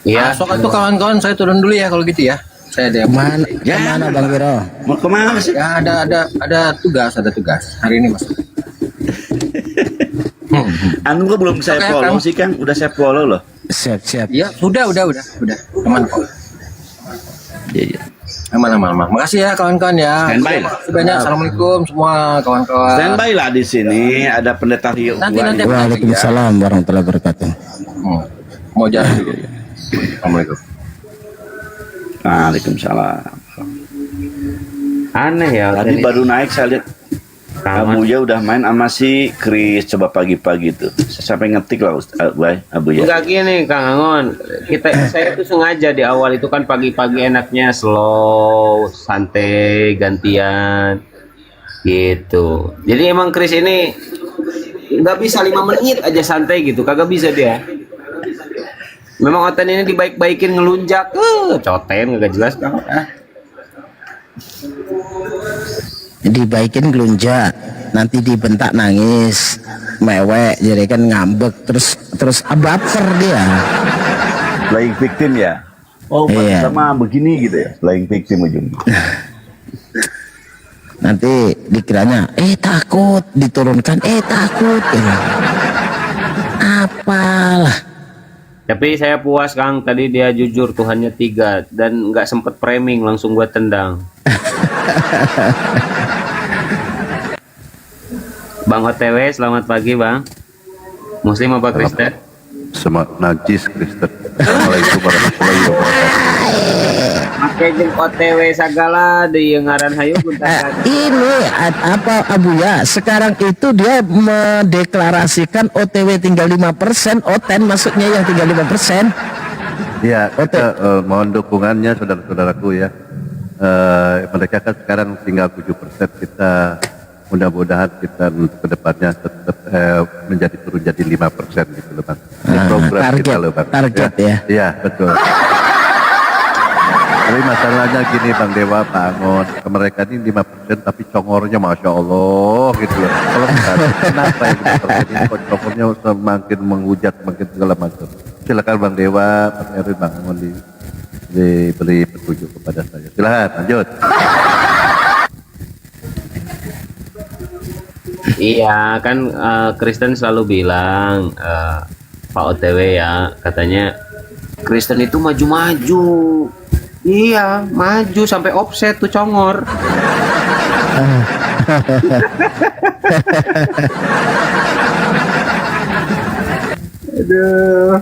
Iya. Sok itu kawan-kawan saya turun dulu ya kalau gitu ya. Saya ada Mana, Ya. kemana Bang Wiro? Mau kemana sih? ya ada tugas hari ini mas. Anu gua belum saya Oke, follow Kang. sih Kang, udah saya follow loh. Siap. Ya udah aman kok. Iya. Aman. Makasih ya kawan-kawan ya. Standby lah. Makasih banyak. Assalamualaikum semua kawan-kawan. Standby lah di sini, ada pendeta Rio. Nanti. Waalaikumsalam warahmatullahi wabarakatuh. Mau jalan dulu. Assalamualaikum. Waalaikumsalam. Aneh ya. Tadi baru naik saya lihat Abu ya udah main sama si Chris coba pagi-pagi tuh. Saya sampai ngetik lah Abu ya. Enggak gini Kang Angon, saya tuh sengaja di awal itu kan pagi-pagi enaknya slow, santai, gantian gitu. Jadi emang Chris ini nggak bisa 5 menit aja santai gitu, kagak bisa dia. Memang Oten ini dibaik-baikin ngelunjak, coten kagak jelas Kang. Dibaikin gelunjak, nanti dibentak nangis, mewek, jadi kan ngambek, terus baper dia. Playing victim ya. Oh, Iya. sama begini gitu ya. Playing victim ujungnya. Nanti dikiranya, takut, diturunkan, takut. Apalah. Tapi saya puas Kang, tadi dia jujur Tuhannya 3 dan nggak sempet framing, langsung gua tendang. Bang OTW, selamat pagi Bang. Muslim apa Kristen? Semak najis Kristen. Assalamualaikum warahmatullahi wabarakatuh. Pakai jeung OTW sagala di ngaran hayu bentar. Ini apa Abu ya? Sekarang itu dia mendeklarasikan OTW tinggal 5%, Oten maksudnya yang tinggal 5%. Ya, kita mohon dukungannya saudara-saudaraku ya. Mereka kan sekarang tinggal 7%, kita mudah-mudahan kita untuk kedepannya tetap menjadi turun jadi 5% gitu loh Bang. Ini program kita loh Bang. Target ya. Iya betul. Tapi masalahnya gini Bang Dewa, Pak Angon, mereka ini 5% tapi congornya Masya Allah gitu loh. Kalau kenapa yang terjadi kok congornya semakin menghujat, semakin segala macam. Silakan Bang Dewa, Pak Erwin, Bang Angon diberi petunjuk kepada saya. Silakan lanjut. Iya kan Kristen selalu bilang Pak OTW ya, katanya Kristen itu maju-maju. Iya, maju sampai offset tuh congor. Aduh.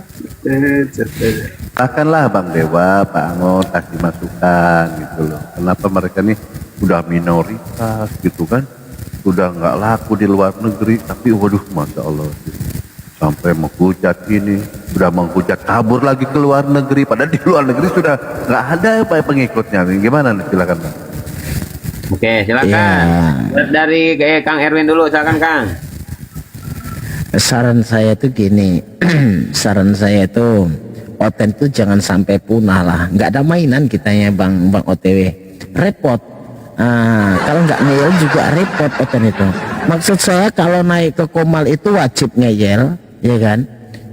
Akanlah Bang Dewa, Pak Angon kasih masukan gitu loh. Kenapa mereka nih udah minoritas gitu kan, udah nggak laku di luar negeri, tapi waduh, masya Allah, sampai menghujat ini, udah menghujat kabur lagi ke luar negeri. Padahal di luar negeri sudah nggak ada pengikutnya. Gimana nih, silakan Bang. Oke, silakan. Ya. Dari Kang Erwin dulu, silakan Kang. Saran saya tuh gini, saran saya tuh Oten tuh jangan sampai punah lah. Nggak ada mainan kita ya Bang OTW. Repot. Kalau nggak ngeyel juga repot Oten itu. Maksud saya kalau naik ke Komal itu wajib ngeyel, ya kan?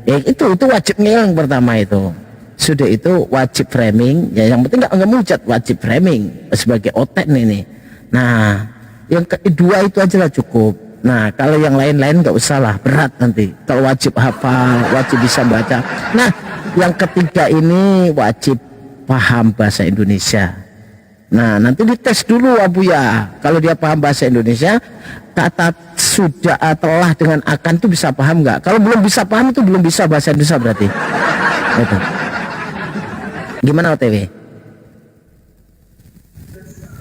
Ya itu wajib ngeyel yang pertama itu. Sudah itu wajib framing. Ya yang penting nggak menghujat, wajib framing sebagai Oten ini. Nah, yang kedua itu aja lah cukup. Nah, kalau yang lain-lain nggak usah lah, berat nanti. Kalau wajib hafal, wajib bisa baca. Nah, yang ketiga ini wajib paham bahasa Indonesia. Nah, nanti dites dulu Abuya. Kalau dia paham bahasa Indonesia, kata sudah telah dengan akan itu bisa paham nggak? Kalau belum bisa paham itu belum bisa bahasa Indonesia berarti. Gitu. Gimana OTW?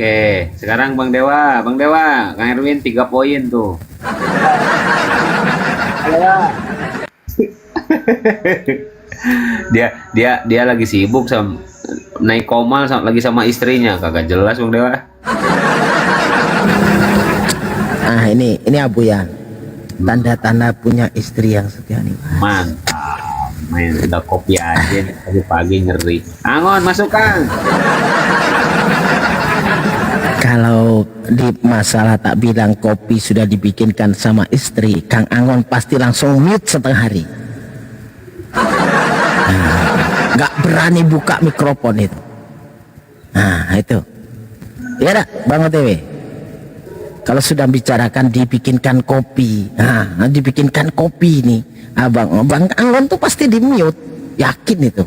Oke, sekarang Bang Dewa, Kang Erwin 3 poin tuh. dia lagi sibuk sama naik Komal lagi sama istrinya, kagak jelas Bang Dewa. Ini Abu ya, tanda-tanda punya istri yang setia nih. Mantap, main udah kopi aja nih, pagi-pagi ngeri. Angon masukkan. Kalau di masalah tak bilang kopi sudah dibikinkan sama istri, Kang Angon pasti langsung mute setengah hari. Nggak berani buka mikrofon itu. Nah itu. Ya dah, Bang OTW. Kalau sudah bicarakan dibikinkan kopi, dibikinkan kopi nih, Bang Angon tuh pasti di mute, yakin itu.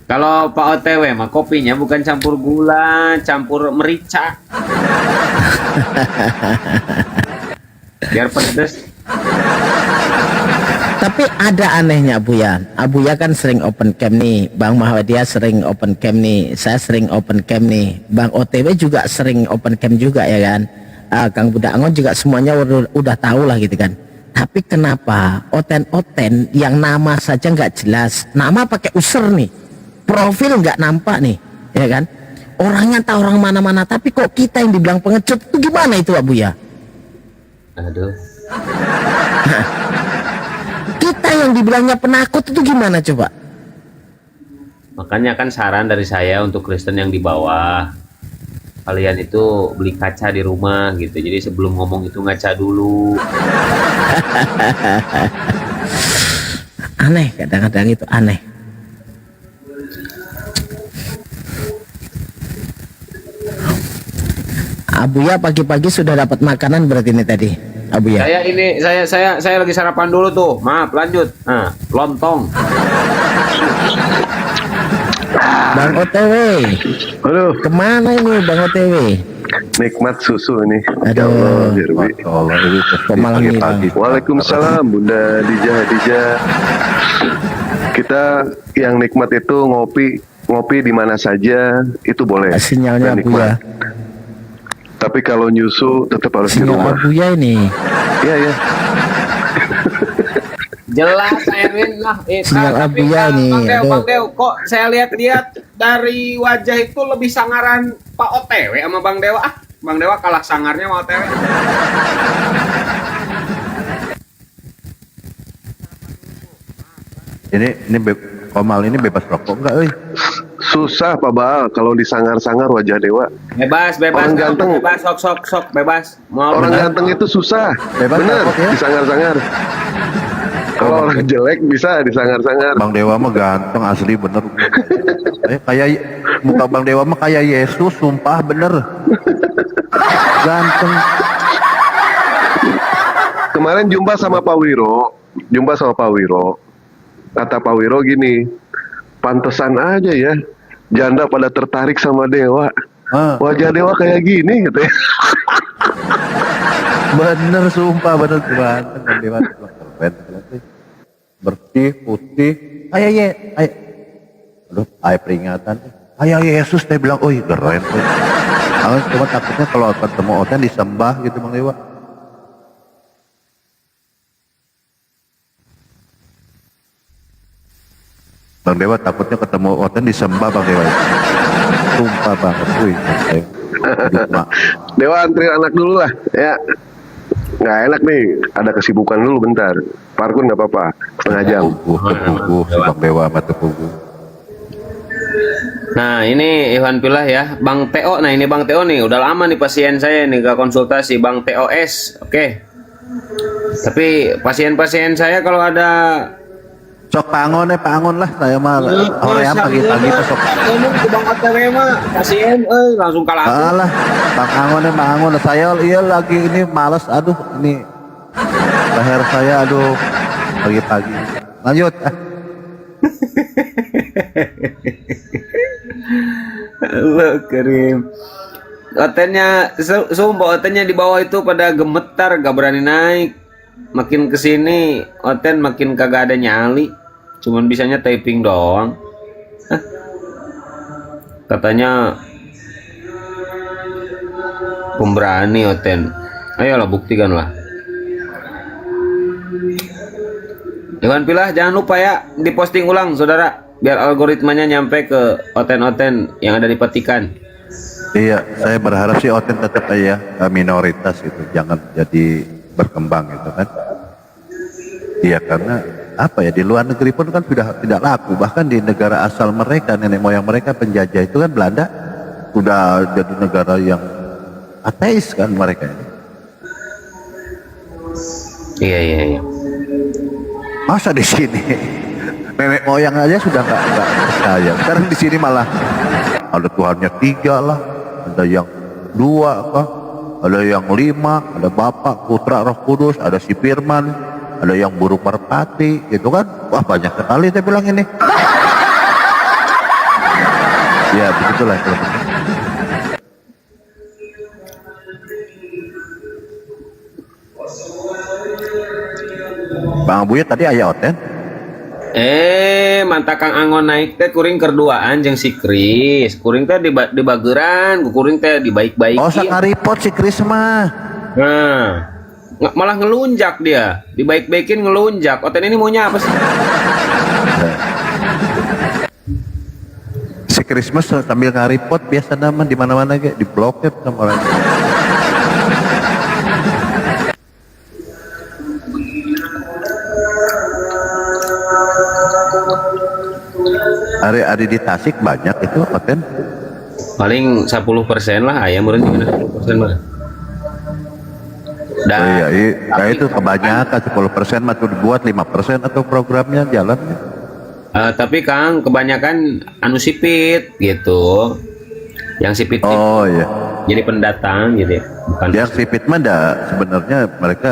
Kalau Pak OTW mah kopinya bukan campur gula, campur merica. Biar pedes. Tapi ada anehnya Abuya kan sering open cam nih, Bang Mahwadia sering open cam nih, saya sering open cam nih, Bang OTW juga sering open cam juga ya kan. Kang Budak Angon juga semuanya udah tahu lah gitu kan. Tapi kenapa Oten yang nama saja nggak jelas, nama pakai user nih, profil nggak nampak nih, ya kan? Orangnya tahu orang mana-mana, tapi kok kita yang dibilang pengecut itu gimana itu Abuya? Aduh. Kita yang dibilangnya penakut itu gimana coba? Makanya kan saran dari saya untuk Kristen yang di bawah, kalian itu beli kaca di rumah gitu. Jadi sebelum ngomong itu ngaca dulu. Aneh, kadang-kadang itu aneh. Abuya pagi-pagi sudah dapat makanan berarti ini tadi, Abuya. Saya lagi sarapan dulu tuh. Maaf, lanjut. Nah, lontong. Bang OTW. Aduh, Kemana ini Bang OTW? nikmat susu ini. Aduh. Ya Allah, Dirwi. Masya Allah, ini Kok malah pagi-pagi. Waalaikumsalam Bunda Dija. Kita yang nikmat itu ngopi di mana saja itu boleh. Sinyalnya Dan Abuya. Tapi kalau nyusu tetap harus di Sinyal rumah. Abuya ini. Iya. Jelas Erwin lah. Sinyal Tapi Abuya nih, aduh. Bang Dew, kok saya lihat-lihat dari wajah itu lebih sangaran Pak OTW sama Bang Dewa. Bang Dewa kalah sangarnya sama OTW. Ini Komal ini bebas rokok enggak, euy? Susah Pak Baal kalau disangar-sangar wajah dewa. Bebas. Orang ganteng. Bebas, sok, bebas. Mau Orang bener. ganteng itu susah. Bebas Bener, rokok ya? disangar-sangar. Kalau orang jelek bisa disangar-sangar. Bang Dewa mah ganteng asli bener. Kayak muka Bang Dewa mah kayak Yesus, sumpah bener. Ganteng. Kemarin jumpa sama Pak Wiro. Kata Pak Wiro gini, pantesan aja ya janda pada tertarik sama Dewa. Wajah Dewa kayak gini gitu ya. Bener sumpah, bener ganteng Bang Dewa. Keren. bersih, putih. Ayo ye, ayo. Aduh, ayo peringatan. Ayo Yesus, dia bilang, oh keren tuh. Cuma takutnya kalau ketemu Oten disembah gitu Bang Dewa. Bang Dewa takutnya ketemu Oten disembah Bang Dewa. Sumpah banget, Dewa antri anak dulu lah, ya. Nggak enak nih, ada kesibukan dulu bentar. Parkun nggak apa-apa, setengah jam. Tepugu, si Bang Dewa sama Tepugu. Nah ini Iwan Pilah ya, Bang Teo. Nah ini Bang Teo nih, udah lama nih pasien saya nih gak konsultasi, Bang TOS. Oke. Tapi pasien-pasien saya kalau ada Sok pangon lah, saya mah hoream pagi-pagi pas sok. ngomong ke Bang OTW mah pasien, langsung kalah. Alah, Bang Angon, saya iya lagi ini males, aduh ini leher saya, aduh pagi-pagi. Lanjut. Allah Karim. Otennya, sumpah otennya di bawah itu pada gemetar, gak berani naik. Makin kesini, Oten makin kagak ada nyali. Cuman bisanya typing doang. Hah? Katanya pemberani Oten. Ayolah buktikanlah. Iwan Pilah jangan lupa ya diposting ulang saudara, biar algoritmanya nyampe ke Oten-Oten yang ada di petikan. Iya, saya berharap sih Oten tetap aja minoritas gitu, jangan jadi berkembang gitu kan. Iya, karena apa ya, di luar negeri pun kan sudah tidak laku, bahkan di negara asal mereka, nenek moyang mereka penjajah itu kan Belanda, sudah jadi negara yang ateis kan mereka ini. Iya. Masa di sini nenek moyang aja sudah nggak percaya. Sekarang di sini malah ada Tuhannya 3 lah, ada yang 2 kah, ada yang 5, ada Bapak, Putra, Roh Kudus, ada si Firman, ada yang burung merpati, gitu kan? Wah banyak sekali saya bilang ini. Ya begitulah. Bang Abuya tadi aya Oten? Manta Kang Angon naik teh kuring kerduaan jeung si Kris. Kuring teh di bageran, kuring teh dibaik-baiki. Oh, sakaripot si Kris mah. Nah, malah ngelunjak dia. Dibaik-baikin ngelunjak. Oten ini maunya apa sih? Si Kris mah sambil ngaripot biasa nama di mana-mana ge diblokir sama orang. Ada di Tasik banyak itu Oten. Paling 10% lah ayam meureun juga 10% mah. Oh iya, itu kebanyakan 10% mah tuh dibuat 5% atau programnya jalan. Tapi Kang kebanyakan anu sipit gitu. Yang sipit oh iya. Jadi pendatang gitu ya. Bukan yang sipit mah sebenarnya mereka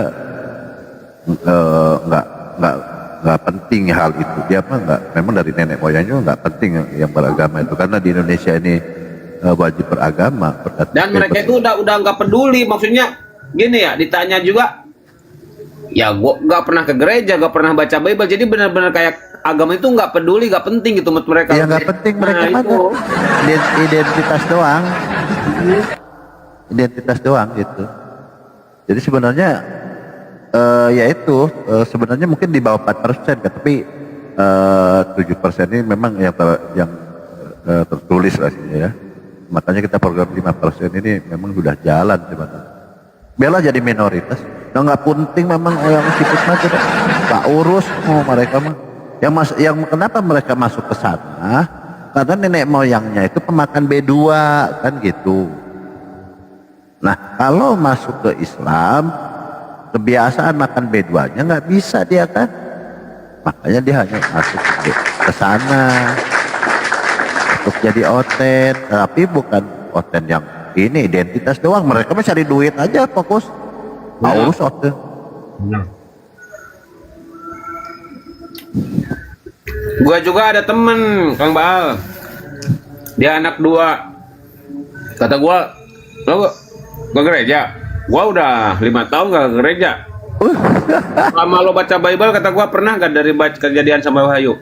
nggak penting hal itu, dia mah nggak, memang dari nenek moyangnya nggak penting yang beragama itu, karena di Indonesia ini wajib beragama. Dan mereka itu udah nggak peduli, maksudnya gini ya, ditanya juga ya gua nggak pernah ke gereja, nggak pernah baca Bible, jadi benar-benar kayak agama itu nggak peduli, nggak penting gitu menurut mereka. Ya nggak penting mereka mah identitas doang gitu. Jadi sebenarnya sebenarnya mungkin di bawah 4% kan, tapi 7% ini memang yang tertulis lah ya. Makanya kita program 5% ini memang sudah jalan sebenarnya. Bela jadi minoritas. Nggak penting memang yang sipit mah tidak. Tak urus mau mereka mah. Yang kenapa mereka masuk ke sana? Karena nenek moyangnya itu pemakan B2 kan gitu. Nah kalau masuk ke Islam, kebiasaan makan B2-nya nggak bisa dia kan, makanya dia hanya masuk ke sana untuk jadi Oten, tapi bukan Oten yang ini identitas doang. Mereka mah cari duit aja, fokus urus Oten. Gua juga ada temen Kang Baal, dia anak 2. Kata gua, lo ke gereja? Gua udah 5 tahun gak ke gereja. Lama lo baca Bible, kata gua pernah gak dari baca Kejadian sampai Wahyu?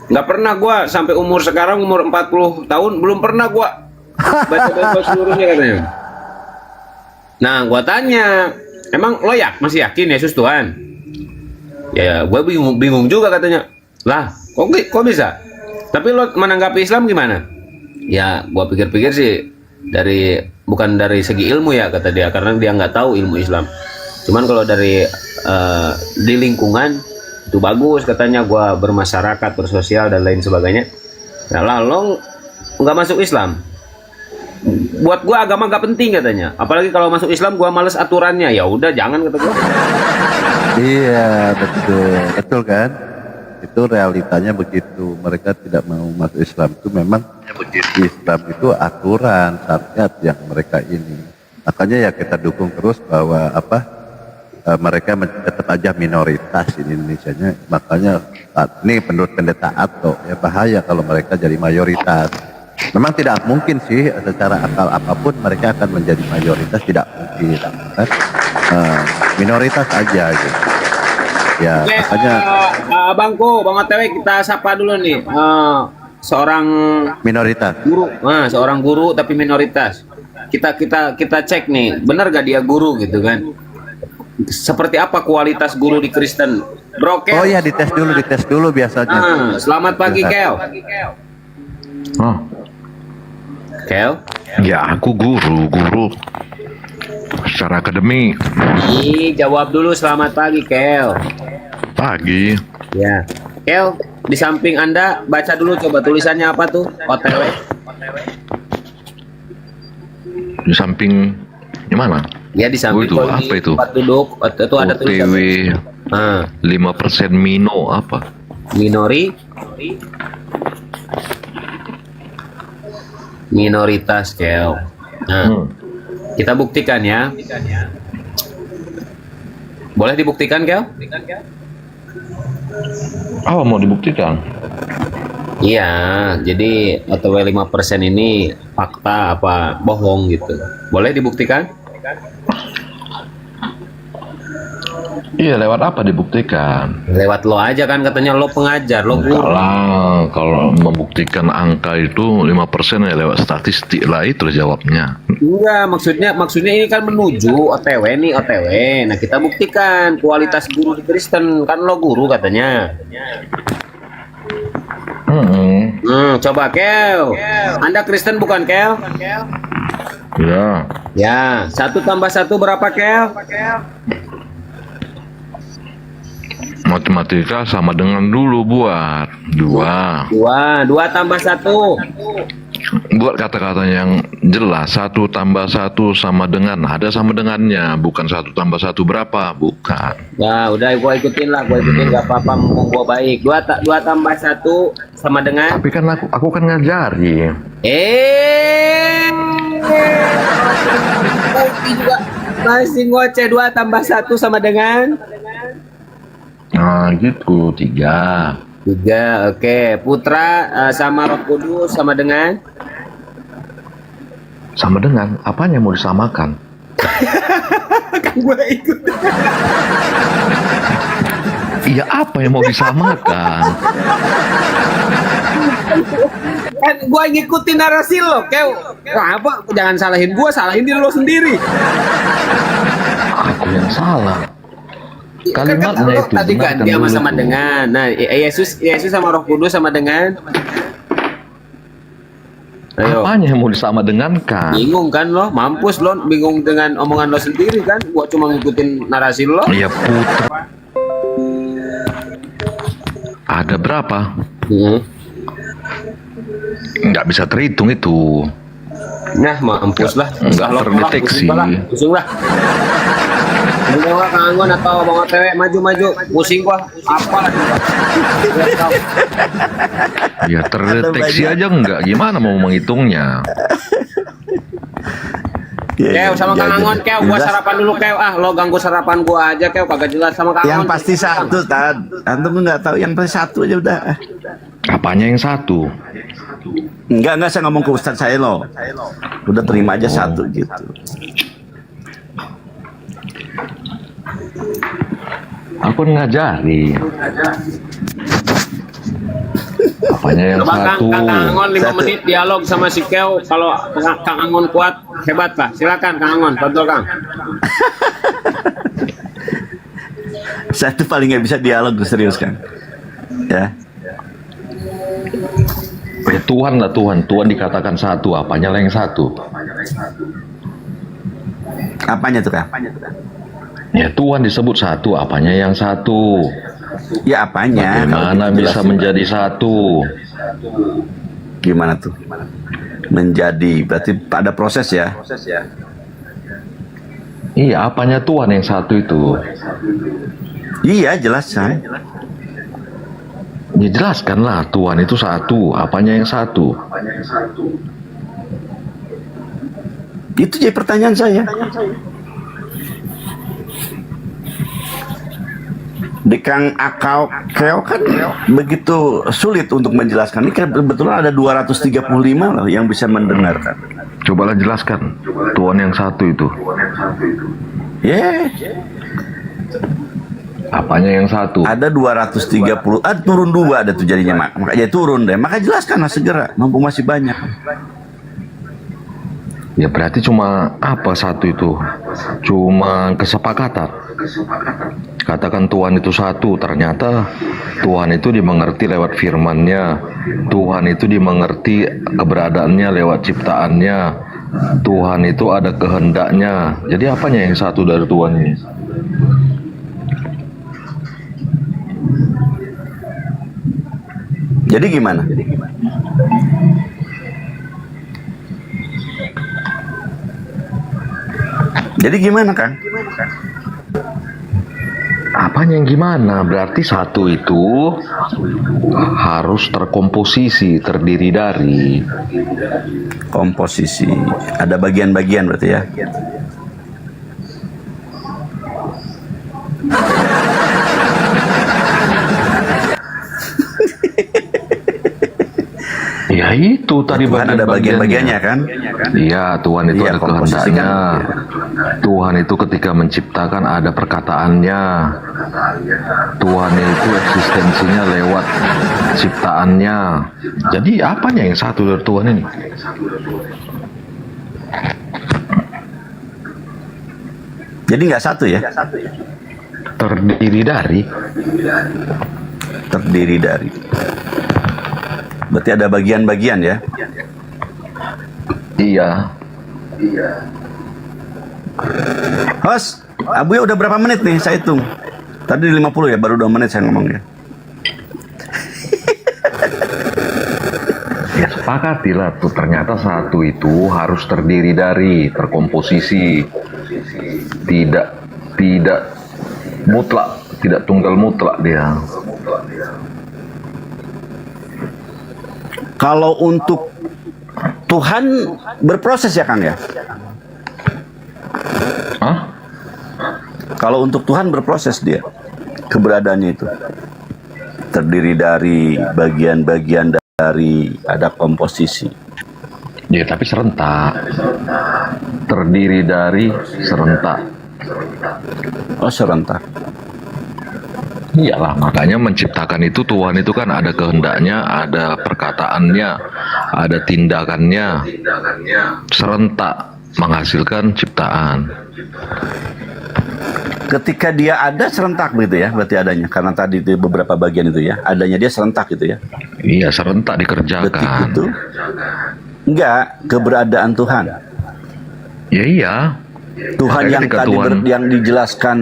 Nggak pernah gua sampai umur sekarang umur 40 tahun belum pernah gua baca Bible seluruhnya katanya. Nah, gua tanya, emang lo masih yakin Yesus Tuhan? Ya, gua bingung juga katanya. Lah, kok bisa? Tapi lo menanggapi Islam gimana? Ya, gua pikir-pikir sih bukan dari segi ilmu ya kata dia, karena dia nggak tahu ilmu Islam. Cuman kalau dari di lingkungan itu bagus katanya, gua bermasyarakat, bersosial dan lain sebagainya. Nah, lah lo nggak masuk Islam? Buat gua agama nggak penting katanya. Apalagi kalau masuk Islam gua males aturannya. Ya udah jangan kata gua. Iya, betul kan? Itu realitanya begitu. Mereka tidak mau masuk Islam itu memang Islam itu aturan syariat yang mereka ini. Makanya ya kita dukung terus bahwa mereka tetap aja minoritas di Indonesia-nya. Makanya ini menurut pendeta Atto ya bahaya kalau mereka jadi mayoritas. Memang tidak mungkin sih secara akal apapun mereka akan menjadi mayoritas, tidak mungkin kan? Minoritas aja gitu. Ya, Oke, makanya Bangku, Bang OTW kita sapa dulu nih. Seorang minoritas. guru, seorang guru tapi minoritas. Kita cek nih, benar gak dia guru gitu kan? Seperti apa kualitas guru di Kristen? Bro, Kel. Oh iya, dites dulu biasanya. Selamat pagi, Kel. Oh, Kel. ya aku guru secara akademik. Jawab dulu selamat pagi, Kel. Pagi. Ya. Kel, di samping Anda baca dulu coba tulisannya apa tuh? OTW. Di samping gimana? Ya di samping itu apa itu? tempat duduk itu ada OTW tulisan. 5% Mino apa? Minoritas, Kel. Nah, kita buktikan ya. Boleh dibuktikan, Kel? Apa mau dibuktikan? Iya, jadi OTW 5% ini fakta apa bohong gitu. Boleh dibuktikan? Iya, lewat apa dibuktikan? Lewat lo aja kan, katanya lo pengajar, lo guru. Kalau membuktikan angka itu 5% ya lewat statistik lah, itu jawabnya. Enggak, maksudnya ini kan menuju OTW nih, OTW. Nah, kita buktikan kualitas guru di Kristen, kan lo guru katanya. Coba Kel. Anda Kristen bukan, Kel? Ya. Ya, 1 tambah 1 berapa, Kel? Matematika sama dengan dulu buat 2 tambah 1. Buat kata-kata yang jelas. 1 tambah 1 sama dengan, ada sama dengannya, bukan 1 tambah 1 berapa, bukan. Ya udah, gua ikutin gak apa-apa, mumpung gua baik. 2 tambah 1 sama dengan. Tapi kan aku kan ngajari. Juga masih ngoceh. 2 tambah 1 sama dengan. Nah gitu, 3. Oke. Putra sama Roh Kudus sama dengan. Sama dengan apanya mau disamakan? Kan gue ikut. Iya, apa yang mau disamakan? Kan gue ngikutin narasi lo, apa? Jangan salahin gue, salahin diri lo sendiri. Aku yang salah. Kan Kalimatnya itu tadi kan dia sama dulu. dengan. Nah, Yesus sama Roh Kudus sama dengan. Ayo. Apanya yang mau disama dengankan? Bingung kan lo? Mampus lo, bingung dengan omongan lo sendiri kan? Gua cuma ngikutin narasi lo. Iya, putra. Ada berapa? Nggak bisa terhitung itu. Nah, mampus lah. Nggak terdeteksi. Pusing lah. Dewa, Kang Anggon atau Bang OTW, maju. Pusing gua. Apa lagi? Ya terdeteksi aja enggak. Gimana mau menghitungnya? Kew sama Kang Anggon, Kew. Gua sarapan dulu, Kew. Lo ganggu sarapan gua aja, Kew. Kagak jelas sama Kang Yang Anggon. pasti 1, Tad. Antum nggak tahu yang pasti 1 aja udah. Apanya yang 1? Enggak, saya ngomong ke Ustadz saya loh. Udah terima aja 1 gitu. Aku ngajari. Apanya yang Coba satu? Kang Angon 5 menit dialog sama si Keo. Kalau Kang Angon kuat, hebat Pak. Silakan Kang Angon, tonton Kang. Saya tuh paling nggak bisa dialog serius kan. Ya. Ya, Tuhan lah Tuhan. Tuhan dikatakan satu. Apanya lah yang satu? Apanya tuh, Kang? Ya Tuhan disebut satu. Apanya yang satu? Ya apanya? Bagaimana bisa menjadi satu? Gimana tuh? Menjadi berarti ada proses ya? Iya, apanya Tuhan yang satu itu? Iya jelas saya. Ya jelaskanlah Tuhan itu satu. Apanya yang satu? Itu jadi pertanyaan saya. Di Kang Akau Keo kan begitu sulit untuk menjelaskan. Ini kan kebetulan ada 235 loh yang bisa mendengarkan. Cobalah jelaskan Tuhan yang satu itu. Apanya yang satu? Ada 230, turun 2 ada tuh jadinya, makanya turun deh. Maka jelaskanlah segera, mampu masih banyak. Ya berarti cuma apa satu itu? Cuma kesepakatan. Katakan Tuhan itu satu, ternyata Tuhan itu dimengerti lewat firman-Nya. Tuhan itu dimengerti keberadaannya lewat ciptaannya. Tuhan itu ada kehendaknya. Jadi apanya yang satu dari Tuhan ini? Jadi gimana? Jadi gimana, Kang? Apanya yang gimana? Berarti satu itu harus terkomposisi, terdiri dari komposisi. Ada bagian-bagian berarti ya? Ya itu tadi Tuhan ada bagian-bagiannya kan? Iya, Tuhan itu Iya, ada komposisi kehendaknya. kan? Tuhan itu ketika menciptakan ada perkataannya. Tuhan itu eksistensinya lewat ciptaannya. Jadi apanya yang satu dari Tuhan ini? Jadi nggak satu ya? Terdiri dari. Terdiri dari. Berarti ada bagian-bagian ya? Iya. Host, Abu ya udah berapa menit nih saya hitung? Tadi 50 ya, baru 2 menit saya ngomongnya. Ya sepakatilah tuh, ternyata satu itu harus terdiri dari, terkomposisi. Tidak mutlak, tidak tunggal mutlak dia. Kalau untuk Tuhan berproses ya Kang ya? Hah? Kalau untuk Tuhan berproses dia, keberadaannya itu terdiri dari bagian-bagian dari, ada komposisi. Ya tapi serentak. Terdiri dari serentak. Oh serentak. Iyalah, makanya menciptakan itu Tuhan itu kan ada kehendaknya, ada perkataannya, ada tindakannya. Serentak menghasilkan ciptaan. Ketika dia ada serentak begitu ya, berarti adanya. Karena tadi itu beberapa bagian itu ya, adanya dia serentak gitu ya. Iya, serentak dikerjakan. Detik itu enggak keberadaan Tuhan. Ya iya. Tuhan Makanya yang ketika tadi Tuhan- yang dijelaskan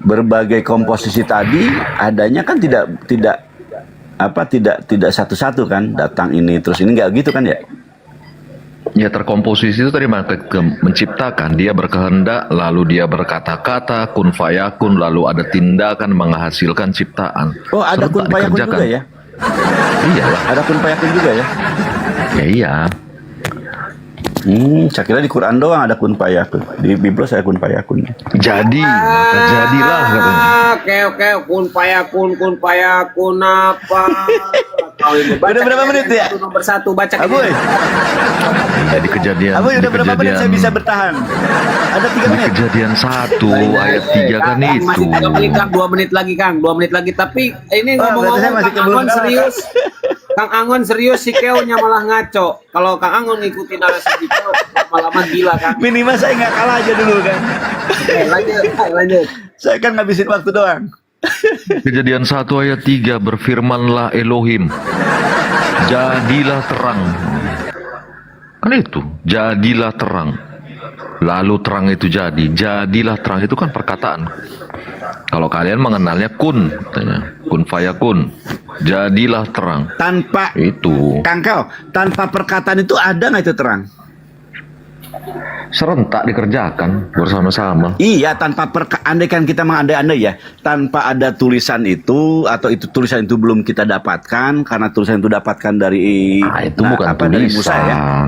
berbagai komposisi tadi adanya kan tidak satu-satu kan, datang ini terus ini, enggak gitu kan ya? Ya terkomposisi itu tadi menciptakan, dia berkehendak, lalu dia berkata-kata, kun fayakun, lalu ada tindakan menghasilkan ciptaan. Oh ada kun Serentak fayakun dikerjakan. juga ya? Iyalah. Ada kun fayakun juga ya? Ya iya. Saya kira di Quran doang ada kun fayakun. Di Biblos saya kun fayakun. Jadi, maka jadilah katanya. Oke, kun payakun apa? Udah berapa menit ya? Nomor 1 baca. Aboy. Jadi kejadian. Aboy udah di berapa menit saya bisa bertahan? Ada 3 di menit. kejadian 1 ayat 3 kan itu. Masih 3 menit Kang, 2 menit lagi Kang, 2 menit lagi. Tapi ini Oh, berarti saya ngomong-ngomong masih Kang Angon kebun. serius. Kang Angon serius, si Keonya malah ngaco. Kalau Kang Angon ngikutin narasi si Keo, lama-lama gila Kang. Minimal saya nggak kalah aja dulu kan. Oke, lanjut. Saya kan ngabisin waktu doang. Kejadian 1 ayat 3, berfirmanlah Elohim, jadilah terang. Kan itu, jadilah terang. Lalu terang itu jadi, jadilah terang itu kan perkataan. Kalau kalian mengenalnya kun, katanya, kun fayakun, jadilah terang. Tanpa Itu Kangkau, tanpa perkataan itu ada nggak itu terang? serentak dikerjakan bersama-sama. Iya, tanpa andai kan kita mengandai-andai ya, tanpa ada tulisan itu atau itu tulisan itu belum kita dapatkan karena tulisan itu dapatkan dari Itu bukan dari Musa ya. tulisan.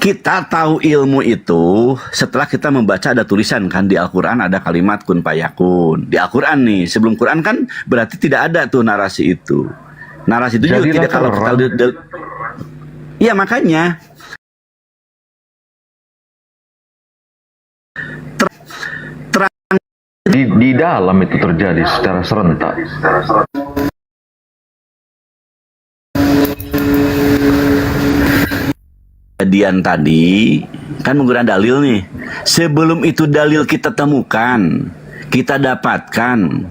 Kita tahu ilmu itu setelah kita membaca ada tulisan kan di Al-Qur'an, ada kalimat kun fayakun. Di Al-Qur'an nih, sebelum Quran kan berarti tidak ada tuh narasi itu. Narasi itu juga Jadilah tidak kalau kita terang. iya makanya Di dalam itu terjadi secara serentak. kejadian tadi kan menggunakan dalil nih. Sebelum itu dalil kita temukan, kita dapatkan,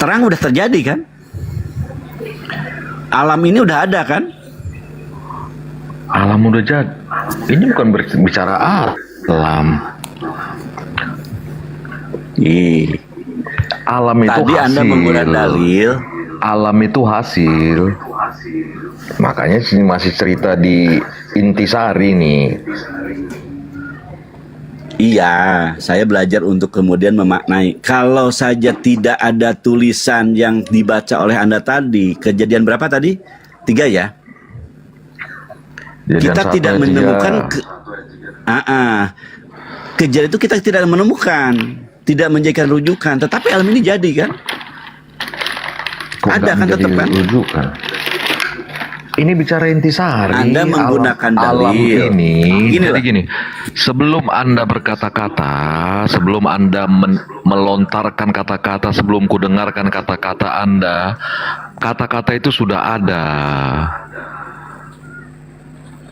terang udah terjadi kan? Alam ini udah ada kan? Alam udah jadi. Ini bukan berbicara alam. Alam itu Tadi hasil. Anda menggunakan dalil. Alam itu hasil. Makanya sini masih cerita di Intisari nih. Iya, saya belajar untuk kemudian memaknai. Kalau saja tidak ada tulisan yang dibaca oleh Anda tadi, kejadian berapa tadi? 3 ya? Kejadian Kita 1 tidak ayat 3. menemukan kejadian itu kita tidak menemukan, tidak menjadikan rujukan, tetapi alam ini jadi kan? Kok Ada nggak kan menjadi tetap kan? rujukan? Ini bicara Intisari. Anda menggunakan alam dalil. ini. Gini Jadi lah. gini, sebelum Anda berkata-kata, sebelum Anda melontarkan kata-kata, sebelum ku dengarkan kata-kata Anda, kata-kata itu sudah ada.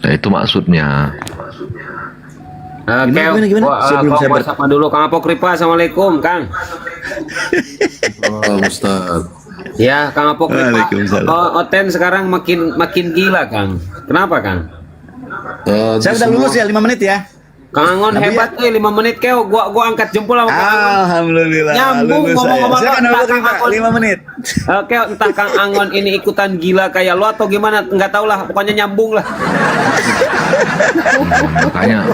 Nah, itu maksudnya. Gimana? Sebelum saya sama dulu Kang Apokripa. Assalamualaikum Kang. Ustaz. Ya Kang Apokripa. Waalaikumsalam. Oten sekarang makin gila Kang. Kenapa Kang? Saya udah lulus ya 5 menit ya. Kang Angon Tapi hebat tuh 5 menit Keo. Gua angkat jempol sama Kang Angon. Alhamdulillah. Nyambung lulus ngomong-ngomong saya. Silakan tentang Abang Kang Angon. 5 menit. Oke, entah Kang Angon ini ikutan gila kayak lo atau gimana, nggak tahu lah, pokoknya nyambung lah. Makanya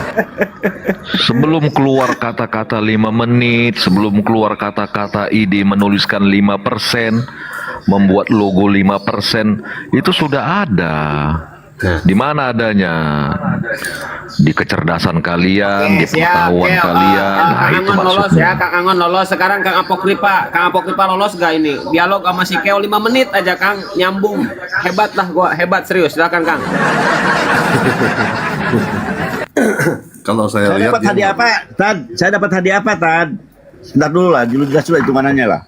sebelum keluar kata-kata 5 menit, sebelum keluar kata-kata ide menuliskan 5%, membuat logo 5%, itu sudah ada. Di mana adanya? Di kecerdasan kalian, di pengetahuan kalian. Nah, Kang itu Angon lolos maksudnya. ya, Kang Angon lolos. Sekarang Kang Apokripa lolos gak ini? Dialog sama si Keo 5 menit aja Kang, nyambung. Hebat lah gua, hebat serius. Silakan Kang. Kalau saya Saya lihat dapat hadiah apa, Tad? Saya dapat hadiah apa, Tad? Sebentar dulu lah, dulu jelas dulu hitungannya lah.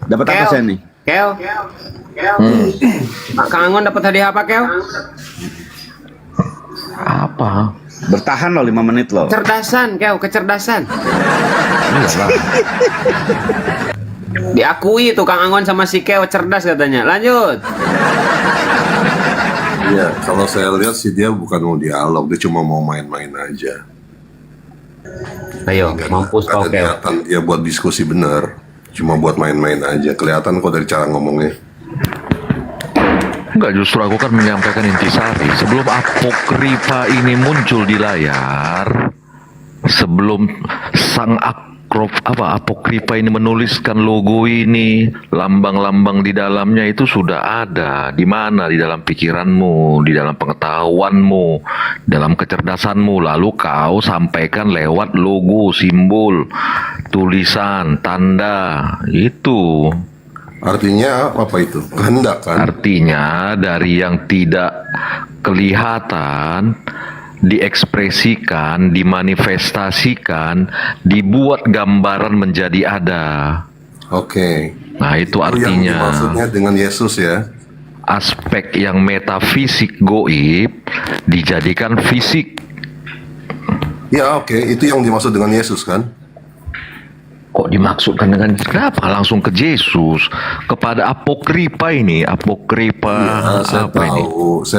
Dapat apa Keo. saya nih? Keo. Kang Angon dapat hadiah apa Keo? Apa? Bertahan loh 5 menit loh. Kecerdasan Keo, kecerdasan. Iyalah. Diakui tuh Kang Angon sama si Keo cerdas katanya. Lanjut. Iya, kalau saya lihat sih dia bukan mau dialog, dia cuma mau main-main aja. Ayo, mampus kau Ada Keo. niatan dia buat diskusi bener, cuma buat main-main aja. Kelihatan kok dari cara ngomongnya. Enggak, justru aku kan menyampaikan intisari. Sebelum Apokripa ini muncul di layar, sebelum sang Apokripa ini menuliskan logo ini, lambang-lambang di dalamnya itu sudah ada. Di mana? Di dalam pikiranmu, di dalam pengetahuanmu, dalam kecerdasanmu. Lalu kau sampaikan lewat logo, simbol, tulisan, tanda. Itu. Artinya apa itu? Kehendak kan? Artinya dari yang tidak kelihatan diekspresikan, dimanifestasikan, dibuat gambaran menjadi ada. Oke. Nah, itu Itu yang artinya maksudnya dengan Yesus ya. aspek yang metafisik goib dijadikan fisik. Ya oke, itu yang dimaksud dengan Yesus kan? Kok dimaksudkan dengan kenapa langsung ke Yesus, kepada apokripa ini, apokripa Saya apa ini?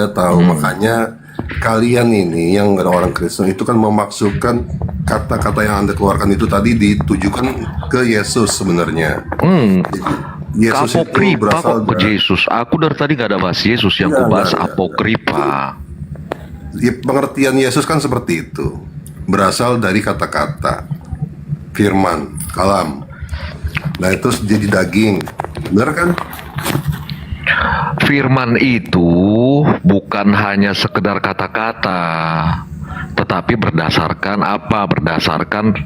tahu. Makanya kalian ini yang orang Kristen itu kan memasukkan kata-kata yang Anda keluarkan itu tadi ditujukan ke Yesus sebenarnya. Yesus itu Apokripa berasal kok ke dari Yesus? Aku dari tadi gak ada bahas Yesus, yang Enggak, ku bahas enggak. apokripa. Ya, pengertian Yesus kan seperti itu. Berasal dari kata-kata firman, kalam. Nah, itu jadi daging. Benar kan? Firman itu bukan hanya sekedar kata-kata, tetapi berdasarkan apa? Berdasarkan